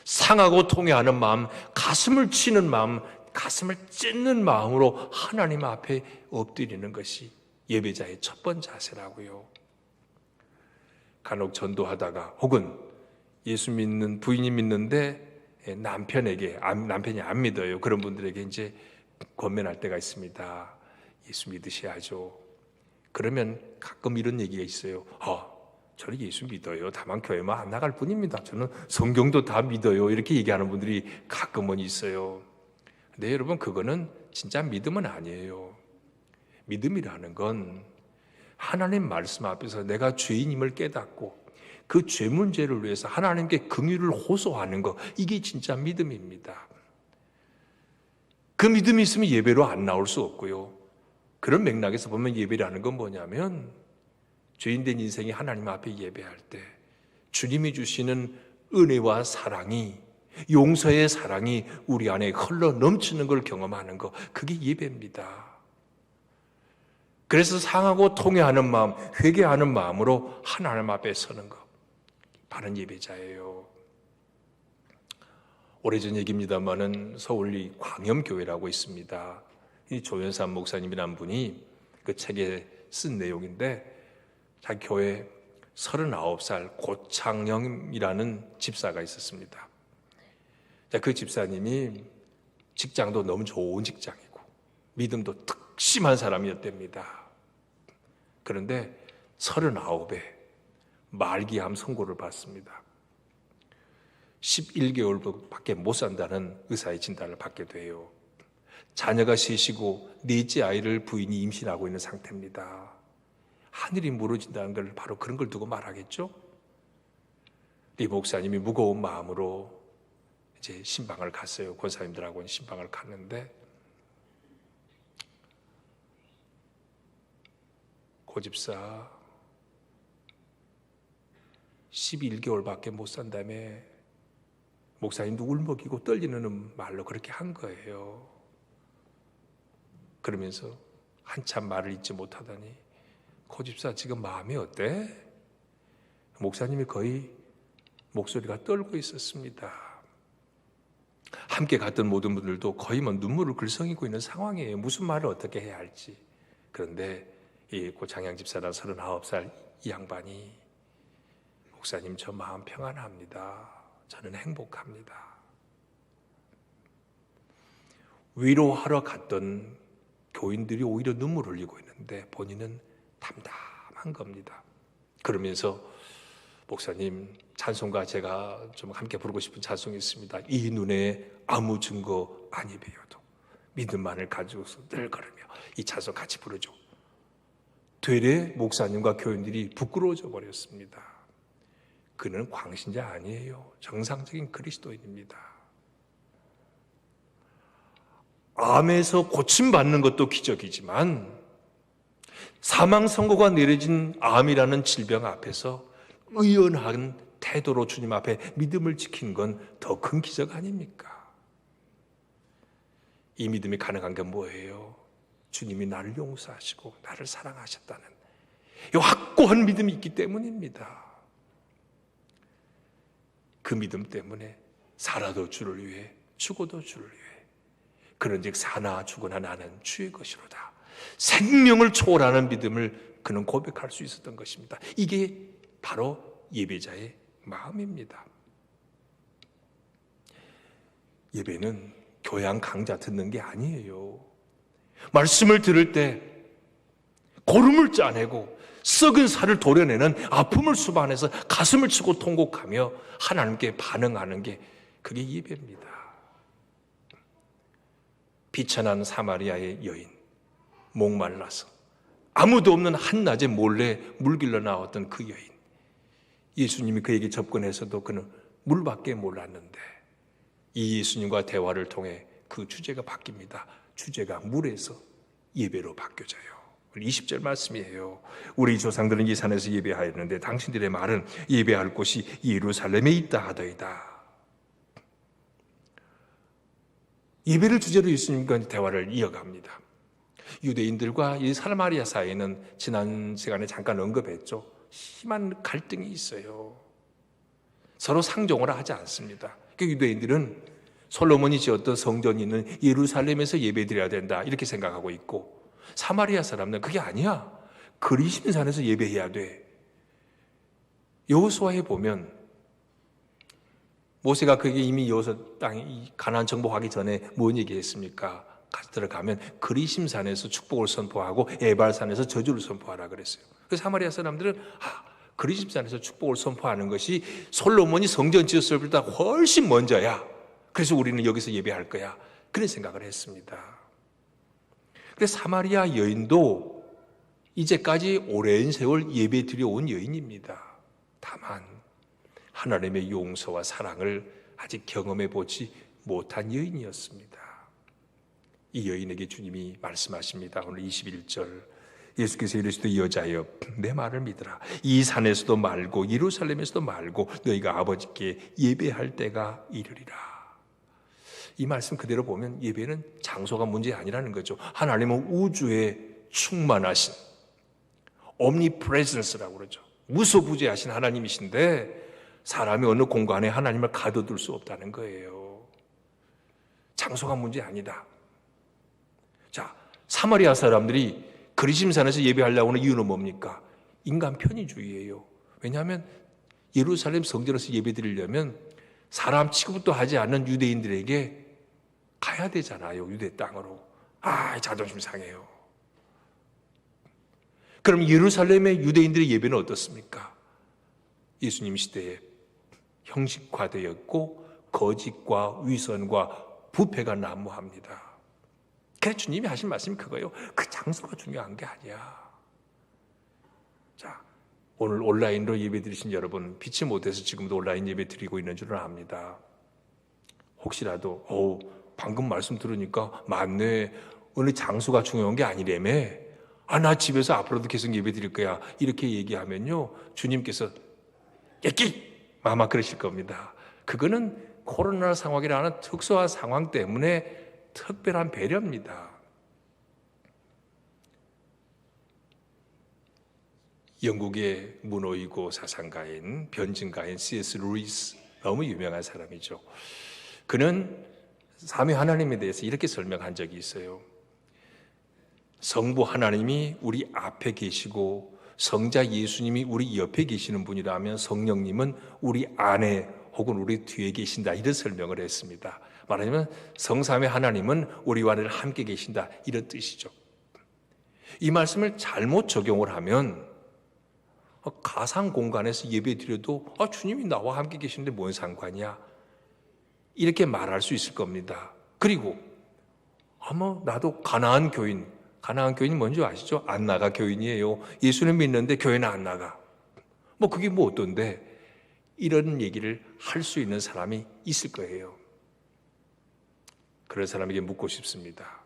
상하고 통회하는 마음, 가슴을 치는 마음, 가슴을 찢는 마음으로 하나님 앞에 엎드리는 것이 예배자의 첫 번째 자세라고요. 간혹 전도하다가 혹은 예수 믿는 부인이 믿는데 남편이 안 믿어요. 그런 분들에게 이제 권면할 때가 있습니다. 예수 믿으셔야죠. 그러면 가끔 이런 얘기가 있어요. 저는 예수 믿어요. 다만 교회만 안 나갈 뿐입니다. 저는 성경도 다 믿어요. 이렇게 얘기하는 분들이 가끔은 있어요. 근데 여러분, 그거는 진짜 믿음은 아니에요. 믿음이라는 건 하나님 말씀 앞에서 내가 죄인임을 깨닫고 그 죄 문제를 위해서 하나님께 긍휼을 호소하는 것, 이게 진짜 믿음입니다. 그 믿음이 있으면 예배로 안 나올 수 없고요. 그런 맥락에서 보면 예배라는 건 뭐냐면 죄인된 인생이 하나님 앞에 예배할 때 주님이 주시는 은혜와 사랑이, 용서의 사랑이 우리 안에 흘러 넘치는 걸 경험하는 것, 그게 예배입니다. 그래서 상하고 통회하는 마음, 회개하는 마음으로 하나님 앞에 서는 것, 바른 예배자예요. 오래전 얘기입니다만은 서울리 광염교회라고 있습니다. 이 조연산 목사님이라는 분이 그 책에 쓴 내용인데, 자기 교회 39살 고창영이라는 집사가 있었습니다. 그 집사님이 직장도 너무 좋은 직장이고 믿음도 특심한 사람이었답니다. 그런데 39에 말기암 선고를 받습니다. 11개월밖에 못 산다는 의사의 진단을 받게 돼요. 자녀가 셋이고 넷째 아이를 부인이 임신하고 있는 상태입니다. 하늘이 무너진다는 걸 바로 그런 걸 두고 말하겠죠? 이 목사님이 무거운 마음으로 이제 신방을 갔어요. 권사님들하고는 신방을 갔는데, 고집사 11개월밖에 못 산다며 목사님도 울먹이고 떨리는 말로 그렇게 한 거예요. 그러면서 한참 말을 잇지 못하더니, 고집사 지금 마음이 어때? 목사님이 거의 목소리가 떨고 있었습니다. 함께 갔던 모든 분들도 거의 눈물을 글썽이고 있는 상황이에요. 무슨 말을 어떻게 해야 할지. 그런데 이 고창양 집사라 39살 이 양반이, 목사님 저 마음 평안합니다. 저는 행복합니다. 위로하러 갔던 교인들이 오히려 눈물을 흘리고 있는데 본인은 담담한 겁니다. 그러면서, 목사님 찬송가 제가 좀 함께 부르고 싶은 찬송이 있습니다. 이 눈에 아무 증거 아니 배워도 믿음만을 가지고서 늘 걸으며, 이 찬송 같이 부르죠. 되레 목사님과 교인들이 부끄러워져 버렸습니다. 그는 광신자 아니에요. 정상적인 그리스도인입니다. 암에서 고침받는 것도 기적이지만 사망 선고가 내려진 암이라는 질병 앞에서 의연한 태도로 주님 앞에 믿음을 지킨 건 더 큰 기적 아닙니까? 이 믿음이 가능한 게 뭐예요? 주님이 나를 용서하시고 나를 사랑하셨다는 이 확고한 믿음이 있기 때문입니다. 그 믿음 때문에 살아도 주를 위해, 죽어도 주를 위해, 그런즉 사나 죽으나 나는 주의 것이로다, 생명을 초월하는 믿음을 그는 고백할 수 있었던 것입니다. 이게 바로 예배자의 마음입니다. 예배는 교양 강좌 듣는 게 아니에요. 말씀을 들을 때 고름을 짜내고 썩은 살을 도려내는 아픔을 수반해서 가슴을 치고 통곡하며 하나님께 반응하는 게 그게 예배입니다. 비천한 사마리아의 여인, 목말라서 아무도 없는 한낮에 몰래 물길러 나왔던 그 여인, 예수님이 그에게 접근해서도 그는 물밖에 몰랐는데 이 예수님과 대화를 통해 그 주제가 바뀝니다. 주제가 물에서 예배로 바뀌어져요. 20절 말씀이에요. 우리 조상들은 이 산에서 예배하였는데 당신들의 말은 예배할 곳이 예루살렘에 있다 하더이다. 예배를 주제로 예수님과 대화를 이어갑니다. 유대인들과 이 사마리아 사이에는 지난 시간에 잠깐 언급했죠. 심한 갈등이 있어요. 서로 상종을 하지 않습니다. 유대인들은 솔로몬이 지었던 성전이 있는 예루살렘에서 예배드려야 된다 이렇게 생각하고 있고, 사마리아 사람들은 그게 아니야. 그리심산에서 예배해야 돼. 여호수아에 보면 모세가 그게 이미 여호수 땅이 가나안 정복하기 전에 뭔 얘기했습니까? 같이 들어가면 그리심산에서 축복을 선포하고 에발산에서 저주를 선포하라 그랬어요. 그래서 사마리아 사람들은 그리심산에서 축복을 선포하는 것이 솔로몬이 성전 지었을 때보다 훨씬 먼저야. 그래서 우리는 여기서 예배할 거야. 그런 생각을 했습니다. 그래서 사마리아 여인도 이제까지 오랜 세월 예배 드려온 여인입니다. 다만 하나님의 용서와 사랑을 아직 경험해 보지 못한 여인이었습니다. 이 여인에게 주님이 말씀하십니다. 오늘 21절 예수께서 이르시되 여자여 내 말을 믿으라. 이 산에서도 말고 예루살렘에서도 말고 너희가 아버지께 예배할 때가 이르리라. 이 말씀 그대로 보면 예배는 장소가 문제 아니라는 거죠. 하나님은 우주에 충만하신 omnipresence라고 그러죠. 무소부재하신 하나님이신데 사람이 어느 공간에 하나님을 가둬둘 수 없다는 거예요. 장소가 문제 아니다. 자, 사마리아 사람들이 그리심산에서 예배하려고 하는 이유는 뭡니까? 인간 편의주의예요. 왜냐하면 예루살렘 성전에서 예배드리려면 사람 취급도 하지 않는 유대인들에게 가야 되잖아요. 유대 땅으로. 자존심 상해요. 그럼 예루살렘의 유대인들의 예배는 어떻습니까? 예수님 시대에 형식화되었고 거짓과 위선과 부패가 난무합니다. 그래서 주님이 하신 말씀이 그거예요. 그 장소가 중요한 게 아니야. 자, 오늘 온라인으로 예배 드리신 여러분, 빛이 못해서 지금도 온라인 예배 드리고 있는 줄은 압니다. 혹시라도 방금 말씀 들으니까 맞네. 어느 장소가 중요한 게 아니라며. 나 집에서 앞으로도 계속 예배 드릴 거야. 이렇게 얘기하면요, 주님께서 아마 그러실 겁니다. 그거는 코로나 상황이라는 특수한 상황 때문에 특별한 배려입니다. 영국의 문호이고 사상가인 변증가인 C.S. 루이스, 너무 유명한 사람이죠. 그는 삼위 하나님에 대해서 이렇게 설명한 적이 있어요. 성부 하나님이 우리 앞에 계시고 성자 예수님이 우리 옆에 계시는 분이라면 성령님은 우리 안에 혹은 우리 뒤에 계신다, 이런 설명을 했습니다. 말하자면 성삼위 하나님은 우리와 늘 함께 계신다, 이런 뜻이죠. 이 말씀을 잘못 적용을 하면 가상 공간에서 예배 드려도 주님이 나와 함께 계시는데 뭔 상관이야, 이렇게 말할 수 있을 겁니다. 그리고 나도 가나안 교인 뭔지 아시죠? 안 나가 교인이에요. 예수님 믿는데 교회는 안 나가. 그게 어떤데, 이런 얘기를 할 수 있는 사람이 있을 거예요. 그런 사람에게 묻고 싶습니다.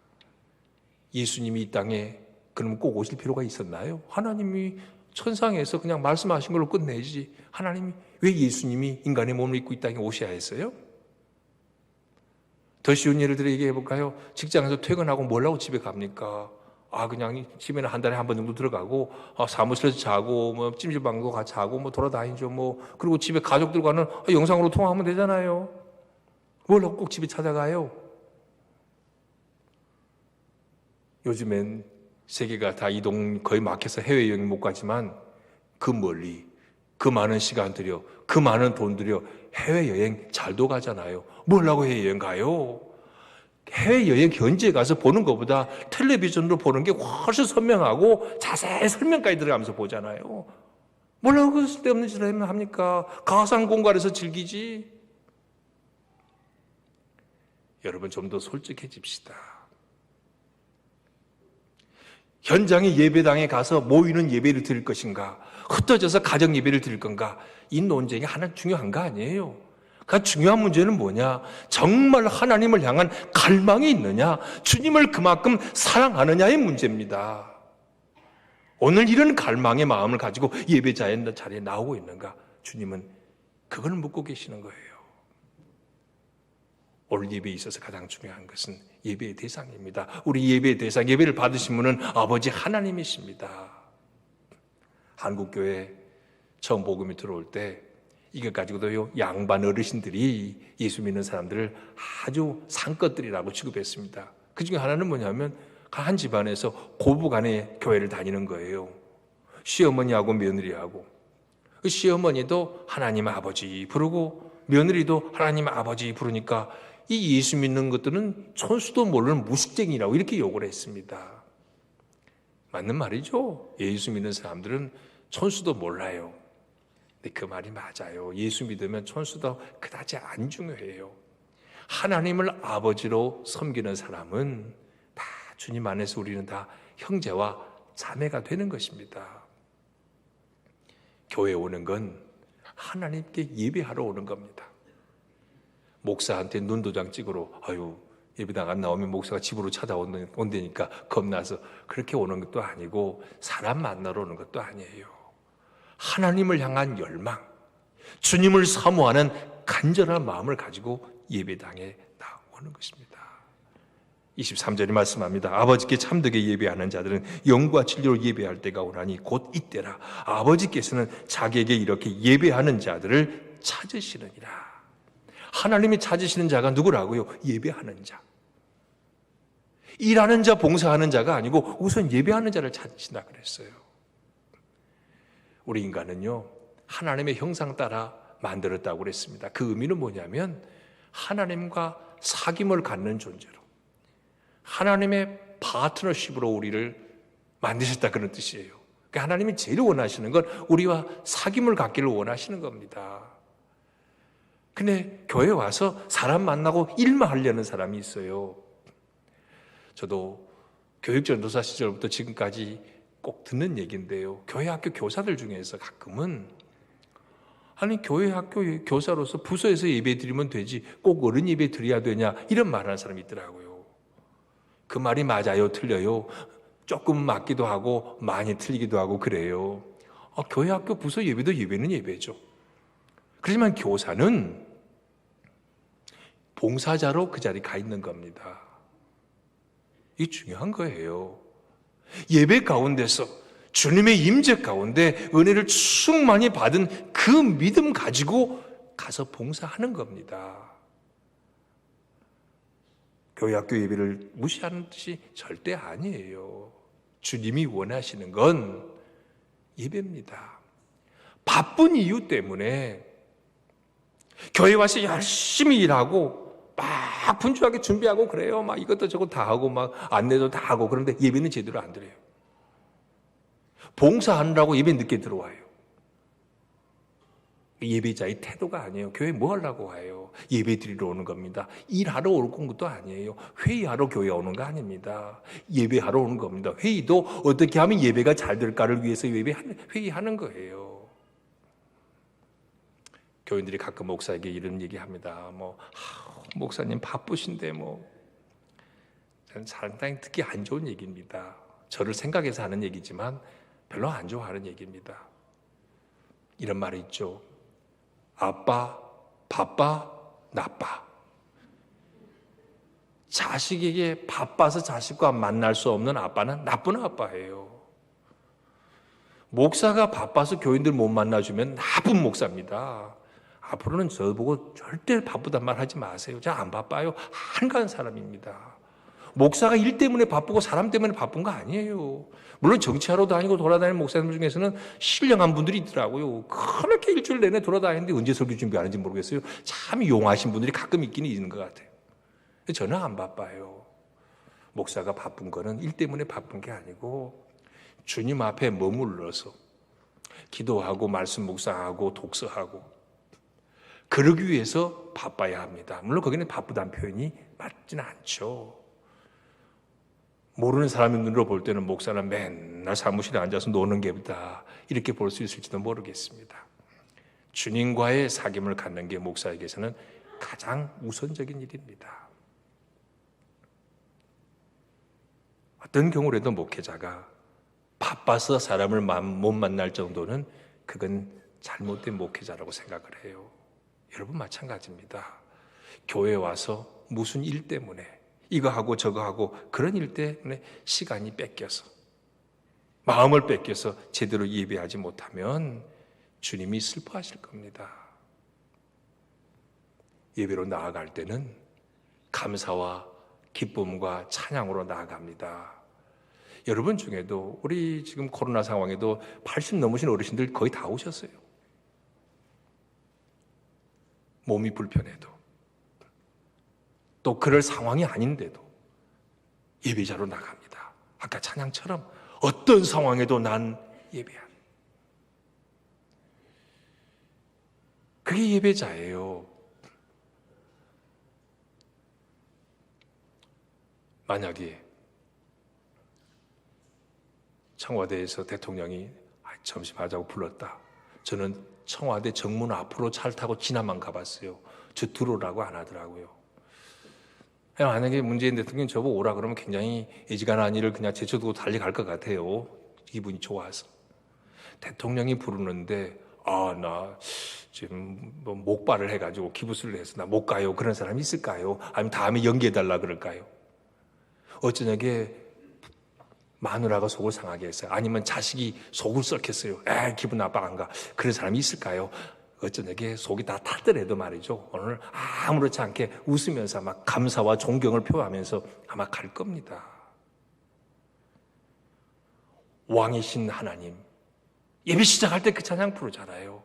예수님이 이 땅에 그럼 꼭 오실 필요가 있었나요? 하나님이 천상에서 그냥 말씀하신 걸로 끝내지, 하나님이 왜 예수님이 인간의 몸을 입고 이 땅에 오셔야 했어요? 더 쉬운 예를 들어 얘기해 볼까요? 직장에서 퇴근하고 뭘 하고 집에 갑니까? 그냥 집에는 한 달에 한 번 정도 들어가고, 사무실에서 자고, 찜질방도 같이 하고, 돌아다니죠, 그리고 집에 가족들과는 영상으로 통화하면 되잖아요. 뭘 하고 꼭 집에 찾아가요? 요즘엔 세계가 다 이동 거의 막혀서 해외여행 못 가지만 그 멀리, 그 많은 시간 들여, 그 많은 돈 들여 해외여행 잘도 가잖아요. 뭘 하고 해외여행 가요? 해외여행 현지에 가서 보는 것보다 텔레비전으로 보는 게 훨씬 선명하고 자세히 설명까지 들어가면서 보잖아요. 뭐라고 그 쓸데없는 짓을 합니까? 가상 공간에서 즐기지. 여러분 좀 더 솔직해집시다. 현장의 예배당에 가서 모이는 예배를 드릴 것인가, 흩어져서 가정 예배를 드릴 건가, 이 논쟁이 하나 중요한 거 아니에요. 그 중요한 문제는 뭐냐? 정말 하나님을 향한 갈망이 있느냐, 주님을 그만큼 사랑하느냐의 문제입니다. 오늘 이런 갈망의 마음을 가지고 예배 자리에 나오고 있는가? 주님은 그걸 묻고 계시는 거예요. 오늘 예배에 있어서 가장 중요한 것은 예배의 대상입니다. 우리 예배의 대상, 예배를 받으신 분은 아버지 하나님이십니다. 한국교회 처음 복음이 들어올 때 이것 가지고도요, 양반 어르신들이 예수 믿는 사람들을 아주 상것들이라고 취급했습니다. 그 중에 하나는 뭐냐면 한 집안에서 고부간의 교회를 다니는 거예요. 시어머니하고 며느리하고. 그 시어머니도 하나님 아버지 부르고 며느리도 하나님 아버지 부르니까 이 예수 믿는 것들은 천수도 모르는 무식쟁이라고 이렇게 욕을 했습니다. 맞는 말이죠. 예수 믿는 사람들은 천수도 몰라요. 근데 그 말이 맞아요. 예수 믿으면 천수도 그다지 안 중요해요. 하나님을 아버지로 섬기는 사람은 다 주님 안에서 우리는 다 형제와 자매가 되는 것입니다. 교회에 오는 건 하나님께 예배하러 오는 겁니다. 목사한테 눈도장 찍으러 예배당 안 나오면 목사가 집으로 찾아온다니까 겁나서 그렇게 오는 것도 아니고 사람 만나러 오는 것도 아니에요. 하나님을 향한 열망, 주님을 사모하는 간절한 마음을 가지고 예배당에 나오는 것입니다. 23절이 말씀합니다. 아버지께 참되게 예배하는 자들은 영과 진리로 예배할 때가 오나니 곧 이때라. 아버지께서는 자기에게 이렇게 예배하는 자들을 찾으시느니라. 하나님이 찾으시는 자가 누구라고요? 예배하는 자. 일하는 자, 봉사하는 자가 아니고 우선 예배하는 자를 찾으신다 그랬어요. 우리 인간은요, 하나님의 형상 따라 만들었다고 그랬습니다. 그 의미는 뭐냐면 하나님과 사귐을 갖는 존재로, 하나님의 파트너십으로 우리를 만드셨다 그런 뜻이에요. 그러니까 하나님이 제일 원하시는 건 우리와 사귐을 갖기를 원하시는 겁니다. 근데 교회에 와서 사람 만나고 일만 하려는 사람이 있어요. 저도 교육전도사 시절부터 지금까지 꼭 듣는 얘기인데요. 교회 학교 교사들 중에서 가끔은 교회 학교 교사로서 부서에서 예배 드리면 되지 꼭 어른 예배 드려야 되냐 이런 말하는 사람이 있더라고요. 그 말이 맞아요, 틀려요? 조금 맞기도 하고 많이 틀리기도 하고 그래요. 교회 학교 부서 예배도 예배는 예배죠. 그렇지만 교사는 봉사자로 그 자리에 가 있는 겁니다. 이게 중요한 거예요. 예배 가운데서 주님의 임재 가운데 은혜를 충만히 받은 그 믿음 가지고 가서 봉사하는 겁니다. 교회 학교 예배를 무시하는 뜻이 절대 아니에요. 주님이 원하시는 건 예배입니다. 바쁜 이유 때문에 교회 와서 열심히 일하고 막 분주하게 준비하고 그래요. 막 이것도 저것 다 하고 막 안내도 다 하고 그런데 예배는 제대로 안 드려요. 봉사하느라고 예배 늦게 들어와요. 예배자의 태도가 아니에요. 교회 뭐 하려고 와요? 예배 드리러 오는 겁니다. 일하러 오는 것도 아니에요. 회의하러 교회 오는 거 아닙니다. 예배하러 오는 겁니다. 회의도 어떻게 하면 예배가 잘 될까를 위해서 회의하는 거예요. 교인들이 가끔 목사에게 이런 얘기합니다. 목사님 바쁘신데 저는 상당히 듣기 안 좋은 얘기입니다. 저를 생각해서 하는 얘기지만 별로 안 좋아하는 얘기입니다. 이런 말이 있죠. 아빠 바빠 나빠. 자식에게 바빠서 자식과 만날 수 없는 아빠는 나쁜 아빠예요. 목사가 바빠서 교인들 못 만나주면 나쁜 목사입니다. 앞으로는 저보고 절대 바쁘단 말 하지 마세요. 저 안 바빠요. 한가한 사람입니다. 목사가 일 때문에 바쁘고 사람 때문에 바쁜 거 아니에요. 물론 정치하러 다니고 돌아다니는 목사님 중에서는 신령한 분들이 있더라고요. 그렇게 일주일 내내 돌아다니는데 언제 설교 준비하는지 모르겠어요. 참 용하신 분들이 가끔 있기는 있는 것 같아요. 저는 안 바빠요. 목사가 바쁜 거는 일 때문에 바쁜 게 아니고 주님 앞에 머물러서 기도하고 말씀 묵상하고 독서하고 그러기 위해서 바빠야 합니다. 물론 거기는 바쁘다는 표현이 맞지는 않죠. 모르는 사람의 눈으로 볼 때는 목사는 맨날 사무실에 앉아서 노는 게다 이렇게 볼 수 있을지도 모르겠습니다. 주님과의 사귐을 갖는 게 목사에게서는 가장 우선적인 일입니다. 어떤 경우라도 목회자가 바빠서 사람을 못 만날 정도는 그건 잘못된 목회자라고 생각을 해요. 여러분 마찬가지입니다. 교회 와서 무슨 일 때문에 이거 하고 저거 하고 그런 일 때문에 시간이 뺏겨서 마음을 뺏겨서 제대로 예배하지 못하면 주님이 슬퍼하실 겁니다. 예배로 나아갈 때는 감사와 기쁨과 찬양으로 나아갑니다. 여러분 중에도 우리 지금 코로나 상황에도 80 넘으신 어르신들 거의 다 오셨어요. 몸이 불편해도 또 그럴 상황이 아닌데도 예배자로 나갑니다. 아까 찬양처럼 어떤 상황에도 난 예배한 그게 예배자예요. 만약에 청와대에서 대통령이 점심하자고 불렀다. 저는 청와대 정문 앞으로 차를 타고 지나만 가봤어요. 저 들어오라고 안 하더라고요. 만약에 문재인 대통령이 저보고 오라 그러면 굉장히 애지간한 일을 그냥 제쳐두고 달려갈 것 같아요. 기분이 좋아서. 대통령이 부르는데 나 지금 뭐 목발을 해가지고 기부스를 해서 나 못 가요. 그런 사람이 있을까요? 아니면 다음에 연기해달라 그럴까요? 어쩌냐게 마누라가 속을 상하게 했어요. 아니면 자식이 속을 썩혔어요. 기분 나빠 안 가. 그런 사람이 있을까요? 어쩌냐게 속이 다 타더라도 말이죠. 오늘 아무렇지 않게 웃으면서 아마 감사와 존경을 표하면서 아마 갈 겁니다. 왕이신 하나님. 예배 시작할 때 그 찬양 부르잖아요.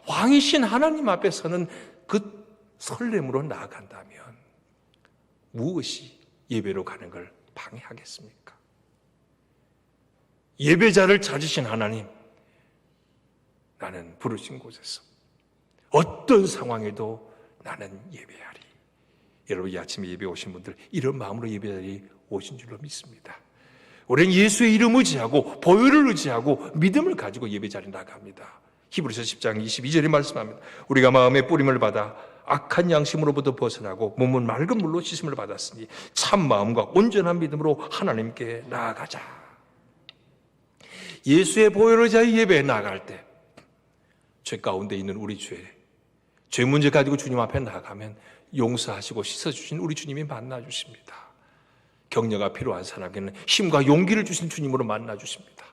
왕이신 하나님 앞에서는 그 설렘으로 나아간다면 무엇이 예배로 가는 걸 방해하겠습니까? 예배자를 찾으신 하나님, 나는 부르신 곳에서 어떤 상황에도 나는 예배하리. 여러분 이 아침에 예배 오신 분들 이런 마음으로 예배자리 오신 줄로 믿습니다. 우리는 예수의 이름을 의지하고 보혈을 의지하고 믿음을 가지고 예배자리 나갑니다. 히브리서 10장 22절에 말씀합니다. 우리가 마음의 뿌림을 받아 악한 양심으로부터 벗어나고 몸은 맑은 물로 씻음을 받았으니 참 마음과 온전한 믿음으로 하나님께 나아가자. 예수의 보혈을 의지하여 예배에 나아갈 때 죄 가운데 있는 우리 죄 문제 가지고 주님 앞에 나아가면 용서하시고 씻어주신 우리 주님이 만나주십니다. 격려가 필요한 사람에게는 힘과 용기를 주신 주님으로 만나주십니다.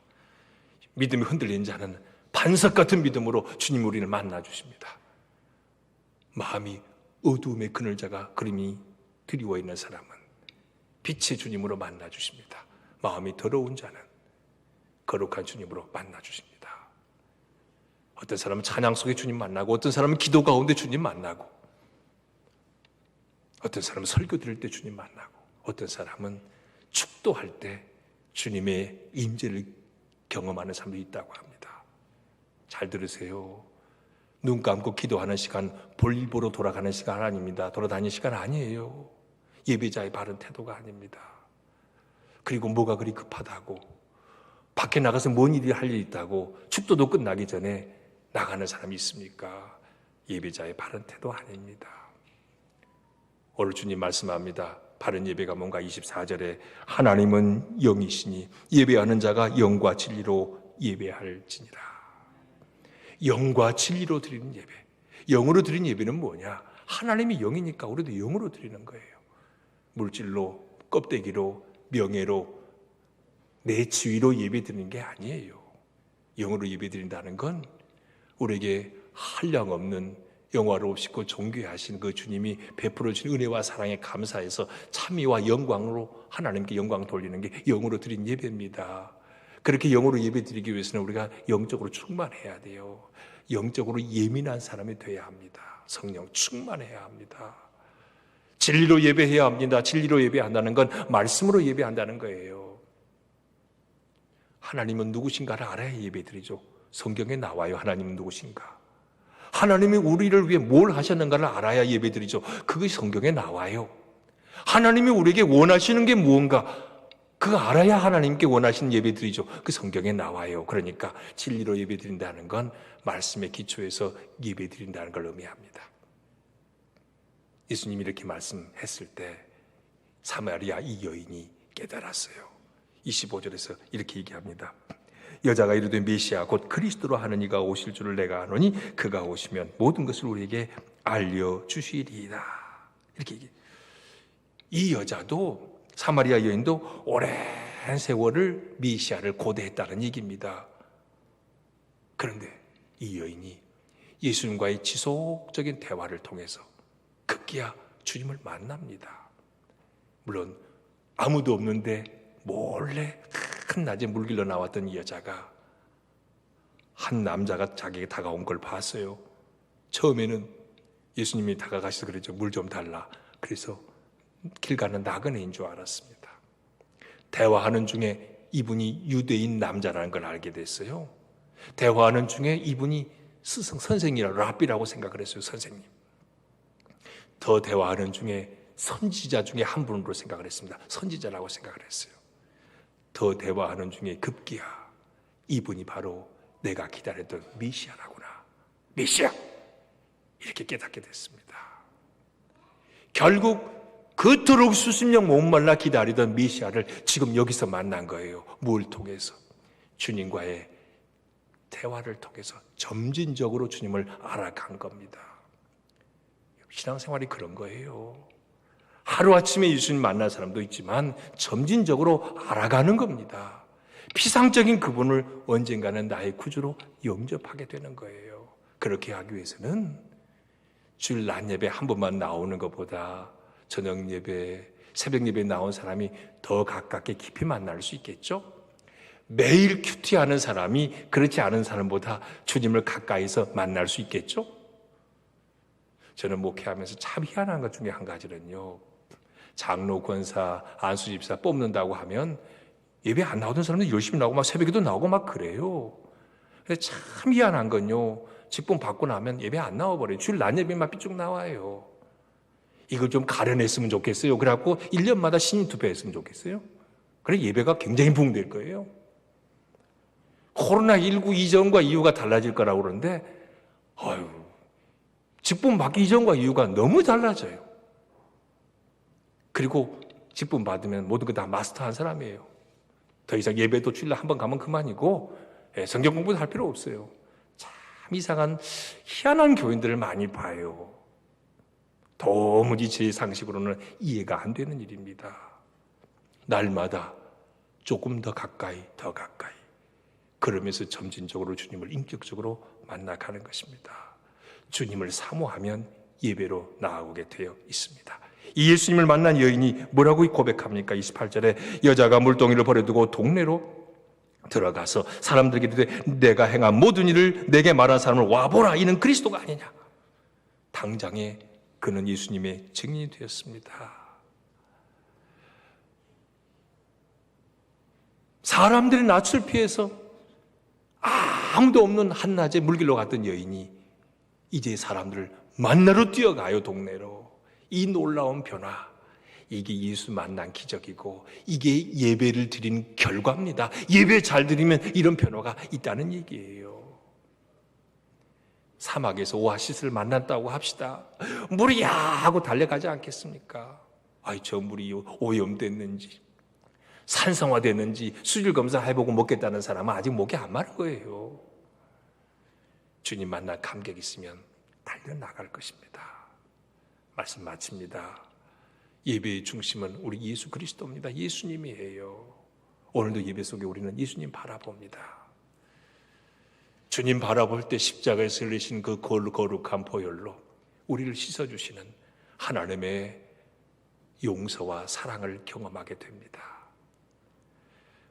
믿음이 흔들린 자는 반석 같은 믿음으로 주님 우리를 만나주십니다. 마음이 어두움의 그늘자가 그림이 드리워 있는 사람은 빛의 주님으로 만나주십니다. 마음이 더러운 자는 거룩한 주님으로 만나주십니다. 어떤 사람은 찬양 속에 주님 만나고 어떤 사람은 기도 가운데 주님 만나고 어떤 사람은 설교 드릴 때 주님 만나고 어떤 사람은 축도할 때 주님의 임재를 경험하는 사람도 있다고 합니다. 잘 들으세요. 눈 감고 기도하는 시간 볼일 보러 돌아가는 시간 아닙니다. 돌아다니는 시간 아니에요. 예배자의 바른 태도가 아닙니다. 그리고 뭐가 그리 급하다고 밖에 나가서 뭔 일이 할 일이 있다고 축도도 끝나기 전에 나가는 사람이 있습니까? 예배자의 바른 태도 아닙니다. 오늘 주님 말씀합니다. 바른 예배가 뭔가 24절에 하나님은 영이시니 예배하는 자가 영과 진리로 예배할지니라. 영과 진리로 드리는 예배. 영으로 드리는 예배는 뭐냐? 하나님이 영이니까 우리도 영으로 드리는 거예요. 물질로, 껍데기로, 명예로, 내 지위로 예배 드리는 게 아니에요. 영으로 예배 드린다는 건 우리에게 한량없는 영화롭시고 존귀하신 그 주님이 베풀어 주신 은혜와 사랑에 감사해서 참미와 영광으로 하나님께 영광 돌리는 게 영으로 드린 예배입니다. 그렇게 영으로 예배 드리기 위해서는 우리가 영적으로 충만해야 돼요. 영적으로 예민한 사람이 돼야 합니다. 성령 충만해야 합니다. 진리로 예배해야 합니다. 진리로 예배한다는 건 말씀으로 예배한다는 거예요. 하나님은 누구신가를 알아야 예배드리죠. 성경에 나와요. 하나님은 누구신가. 하나님이 우리를 위해 뭘 하셨는가를 알아야 예배드리죠. 그것이 성경에 나와요. 하나님이 우리에게 원하시는 게 무언가 그거 알아야 하나님께 원하시는 예배드리죠. 그 성경에 나와요. 그러니까 진리로 예배드린다는 건 말씀의 기초에서 예배드린다는 걸 의미합니다. 예수님이 이렇게 말씀했을 때 사마리아 이 여인이 깨달았어요. 25절에서 이렇게 얘기합니다. 여자가 이르되 메시아 곧 그리스도로 하는 이가 오실 줄을 내가 아노니 그가 오시면 모든 것을 우리에게 알려주시리이다. 이렇게 얘기해요. 이 여자도 사마리아 여인도 오랜 세월을 메시아를 고대했다는 얘기입니다. 그런데 이 여인이 예수님과의 지속적인 대화를 통해서 급기야 주님을 만납니다. 물론 아무도 없는데 몰래 큰 낮에 물길로 나왔던 이 여자가 한 남자가 자기에게 다가온 걸 봤어요. 처음에는 예수님이 다가가셔서 그랬죠. 물 좀 달라. 그래서 길 가는 나그네인 줄 알았습니다. 대화하는 중에 이분이 유대인 남자라는 걸 알게 됐어요. 대화하는 중에 이분이 선생이라 랍비라고 생각을 했어요. 선생님. 더 대화하는 중에 선지자 중에 한 분으로 생각을 했습니다. 선지자라고 생각을 했어요. 더 대화하는 중에 급기야 이분이 바로 내가 기다렸던 메시아라구나. 메시아! 이렇게 깨닫게 됐습니다. 결국 그토록 수십 년 목말라 기다리던 메시아를 지금 여기서 만난 거예요. 뭘 통해서? 주님과의 대화를 통해서 점진적으로 주님을 알아간 겁니다. 신앙생활이 그런 거예요. 하루아침에 예수님 만난 사람도 있지만 점진적으로 알아가는 겁니다. 피상적인 그분을 언젠가는 나의 구주로 영접하게 되는 거예요. 그렇게 하기 위해서는 주일 낮 예배 한 번만 나오는 것보다 저녁 예배, 새벽 예배에 나온 사람이 더 가깝게 깊이 만날 수 있겠죠? 매일 큐티하는 사람이 그렇지 않은 사람보다 주님을 가까이서 만날 수 있겠죠? 저는 목회하면서 참 희한한 것 중에 한 가지는요, 장로, 권사, 안수집사 뽑는다고 하면 예배 안 나오던 사람들 열심히 나오고 막 새벽에도 나오고 막 그래요. 그래서 참 희한한 건요, 직분 받고 나면 예배 안 나와버려요. 주일 낮 예배만 삐쭉 나와요. 이걸 좀 가려냈으면 좋겠어요. 그래갖고 1년마다 신인 투표했으면 좋겠어요. 그래 예배가 굉장히 부흥될 거예요. 코로나19 이전과 이후가 달라질 거라고 그러는데 직분 받기 이전과 이후가 너무 달라져요. 그리고 직분 받으면 모든 거 다 마스터한 사람이에요. 더 이상 예배도 주일날 한 번 가면 그만이고 성경 공부도 할 필요 없어요. 참 이상한 희한한 교인들을 많이 봐요. 도무지 제 상식으로는 이해가 안 되는 일입니다. 날마다 조금 더 가까이 그러면서 점진적으로 주님을 인격적으로 만나가는 것입니다. 주님을 사모하면 예배로 나아오게 되어 있습니다. 이 예수님을 만난 여인이 뭐라고 고백합니까? 28절에 여자가 물동이를 버려두고 동네로 들어가서 사람들에게 이르되 내가 행한 모든 일을 내게 말한 사람을 와보라. 이는 그리스도가 아니냐. 당장에 그는 예수님의 증인이 되었습니다. 사람들의 낯을 피해서 아무도 없는 한낮에 물길로 갔던 여인이 이제 사람들을 만나러 뛰어가요. 동네로. 이 놀라운 변화, 이게 예수 만난 기적이고 이게 예배를 드린 결과입니다. 예배 잘 드리면 이런 변화가 있다는 얘기예요. 사막에서 오아시스를 만났다고 합시다. 물이 야 하고 달려가지 않겠습니까? 저 물이 오염됐는지 산성화됐는지 수질 검사해보고 먹겠다는 사람은 아직 목이 안 마른 거예요. 주님 만날 감격이 있으면 달려나갈 것입니다. 말씀 마칩니다. 예배의 중심은 우리 예수 그리스도입니다. 예수님이에요. 오늘도 예배 속에 우리는 예수님 바라봅니다. 주님 바라볼 때 십자가에서 흘리신 그 거룩한 보혈로 우리를 씻어주시는 하나님의 용서와 사랑을 경험하게 됩니다.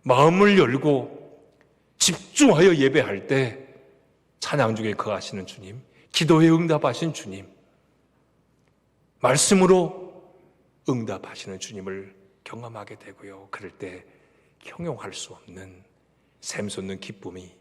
마음을 열고 집중하여 예배할 때 찬양 중에 거하시는 주님, 기도에 응답하신 주님, 말씀으로 응답하시는 주님을 경험하게 되고요. 그럴 때 형용할 수 없는 샘솟는 기쁨이,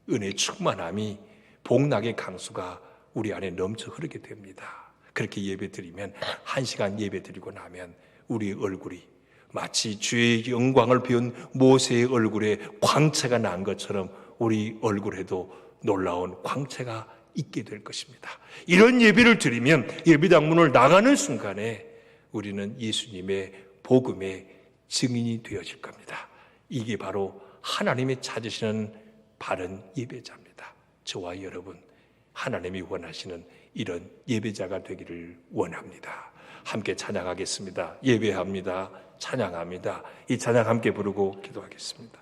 은혜의 충만함이, 복락의 강수가 우리 안에 넘쳐 흐르게 됩니다. 그렇게 예배드리면, 1시간 예배드리고 나면 우리 얼굴이 마치 주의 영광을 비운 모세의 얼굴에 광채가 난 것처럼 우리 얼굴에도 놀라운 광채가 있게 될 것입니다. 이런 예배를 드리면 예배당 문을 나가는 순간에 우리는 예수님의 복음의 증인이 되어질 겁니다. 이게 바로 하나님이 찾으시는 바른 예배자입니다. 저와 여러분, 하나님이 원하시는 이런 예배자가 되기를 원합니다. 함께 찬양하겠습니다. 예배합니다. 찬양합니다. 이 찬양 함께 부르고 기도하겠습니다.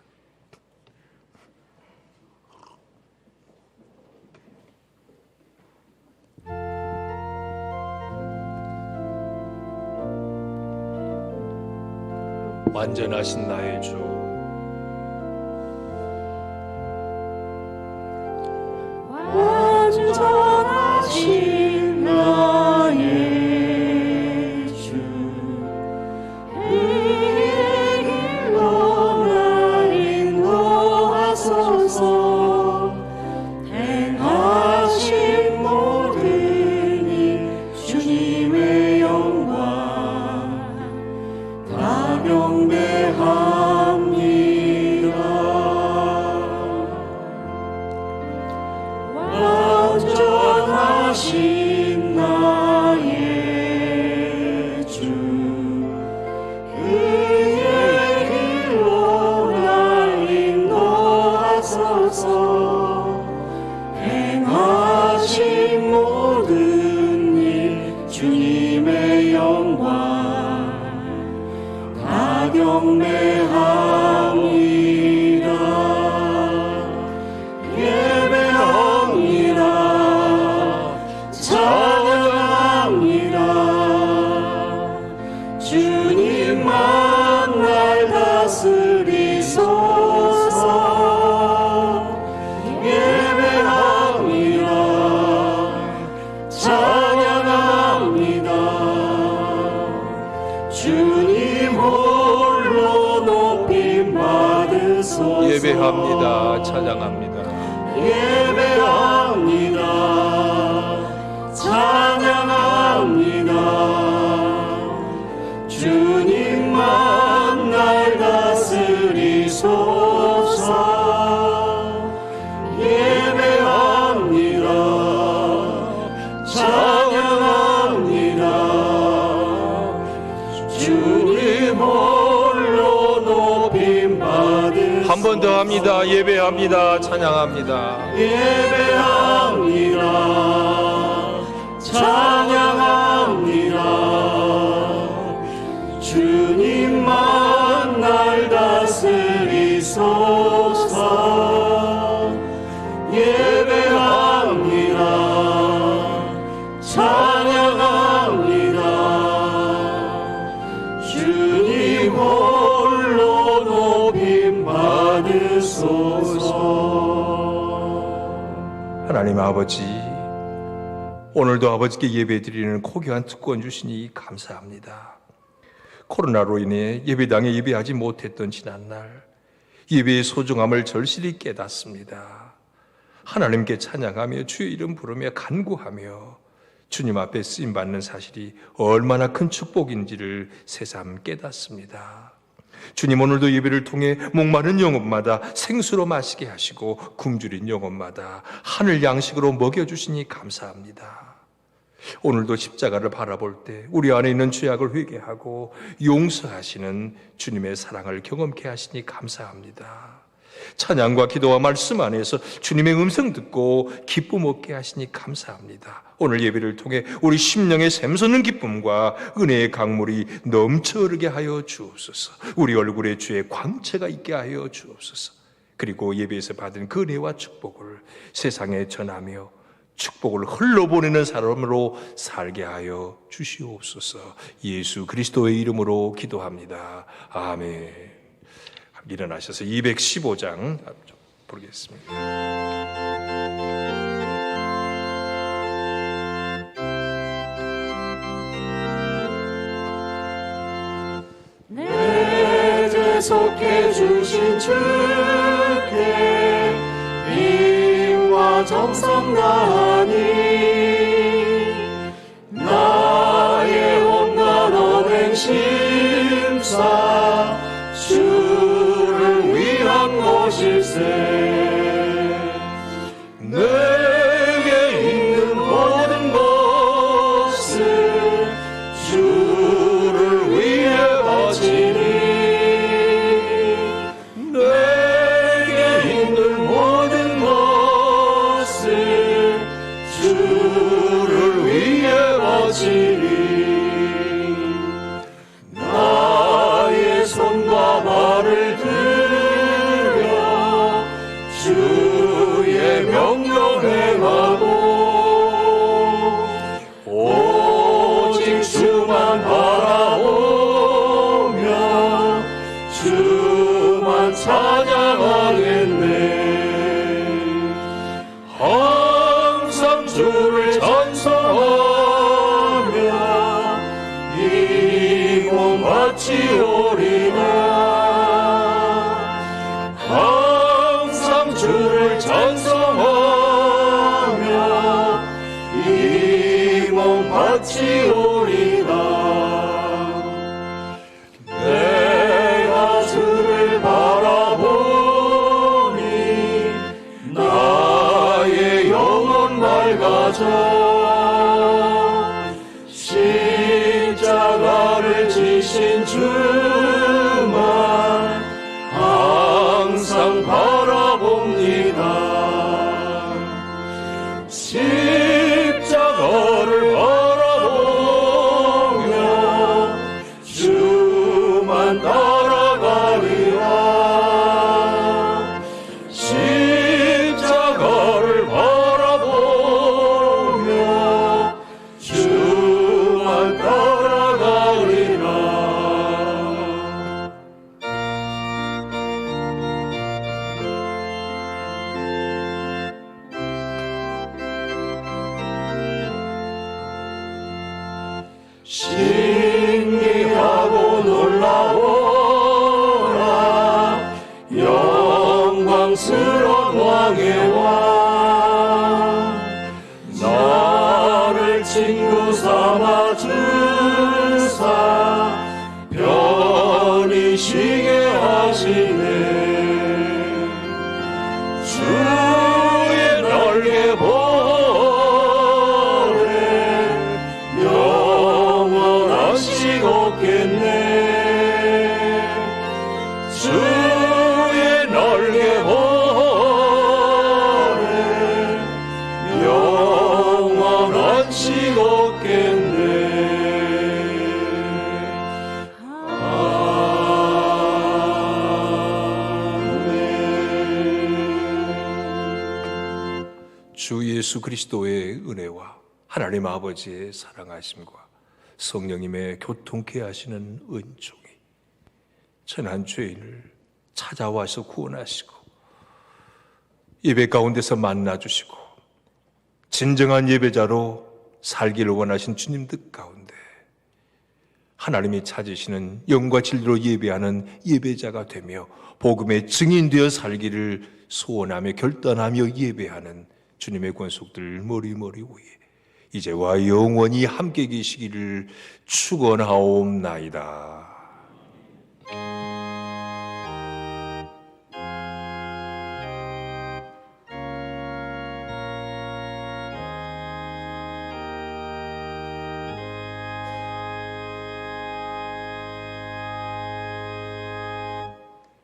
완전하신 나의 주, 완전하신 나의 주, 의의 길로 날 인도하소서. 행하신 모든 일 주님의 영광 다 경배합니다. 완전하신 나의 주, 의의 길로 날 인도하소서. 행하신 모든 일 주님의 영광 다 경배합니다. 예배합니다. 찬양합니다. 주님만 날 다스리소서. 예배합니다. 찬양합니다. 주님 홀로 높임 받으소서. 예배합니다. 찬양합니다. 예배합니다. 찬양합니다. 주님만 날 다스리소서. 예배합니다. 찬양합니다. 주님 홀로 높임 받으소서. 한 번 더 합니다. 예배합니다. 찬양합니다. 예배합니다. 찬양합니다. 주님만 날 다스리소서. 예배합니다. 찬양합니다. 주님 홀로 높임 받으소서. 하나님 아버지, 오늘도 아버지께 예배드리는 고귀한 특권 주시니 감사합니다. 코로나로 인해 예배당에 예배하지 못했던 지난날, 예배의 소중함을 절실히 깨닫습니다. 하나님께 찬양하며 주의 이름 부르며 간구하며 주님 앞에 쓰임받는 사실이 얼마나 큰 축복인지를 새삼 깨닫습니다. 주님, 오늘도 예배를 통해 목마른 영혼마다 생수로 마시게 하시고 굶주린 영혼마다 하늘 양식으로 먹여주시니 감사합니다. 오늘도 십자가를 바라볼 때 우리 안에 있는 죄악을 회개하고 용서하시는 주님의 사랑을 경험케 하시니 감사합니다. 찬양과 기도와 말씀 안에서 주님의 음성 듣고 기쁨 얻게 하시니 감사합니다. 오늘 예배를 통해 우리 심령의 샘솟는 기쁨과 은혜의 강물이 넘쳐 흐르게 하여 주옵소서. 우리 얼굴에 주의 광채가 있게 하여 주옵소서. 그리고 예배에서 받은 그 은혜와 축복을 세상에 전하며 축복을 흘러보내는 사람으로 살게 하여 주시옵소서. 예수 그리스도의 이름으로 기도합니다. 아멘. 일어나셔서 215장 부르겠습니다. 약속해 주신 주께 힘과 정성 다하니 나의 온갖 언행 심사 주를 위한 것일세. 내게 있는 모든 것을 주를 위해 바치니 내게 있는 모든 것을 주를 위해 바치니 나의 손과 발을 들여 주의 명령 행하고 오직 주만 바라보며 주만 찬양하겠네. 항상 주를 찬송하며 이 몸 바치오리라. 항상 주를 찬송하며 이 몸 바치오리라. 내가 주를 바라보니 나의 영혼 맑아져 십자가를 지신 주만 항상 바라봅니다. 십자가를 바라보며 주만 따라가리라. 십자가를 바라보며 주만 따라가리라. 신기하고 놀라워라 영광스러운 왕의 왕 나를 친구 삼아 주사 편히 쉬게 하시네. 주의 날개 없겠네. 주의 날개 보래 영원한 식 없겠네. 아멘. 주 예수 그리스도의 은혜와 하나님 아버지의 사랑하심과 성령님의 교통케 하시는 은총이 천한 죄인을 찾아와서 구원하시고 예배 가운데서 만나주시고 진정한 예배자로 살기를 원하신 주님 뜻 가운데 하나님이 찾으시는 영과 진리로 예배하는 예배자가 되며 복음의 증인되어 살기를 소원하며 결단하며 예배하는 주님의 권속들 머리머리 위에 이제와 영원히 함께 계시기를 축원하옵나이다.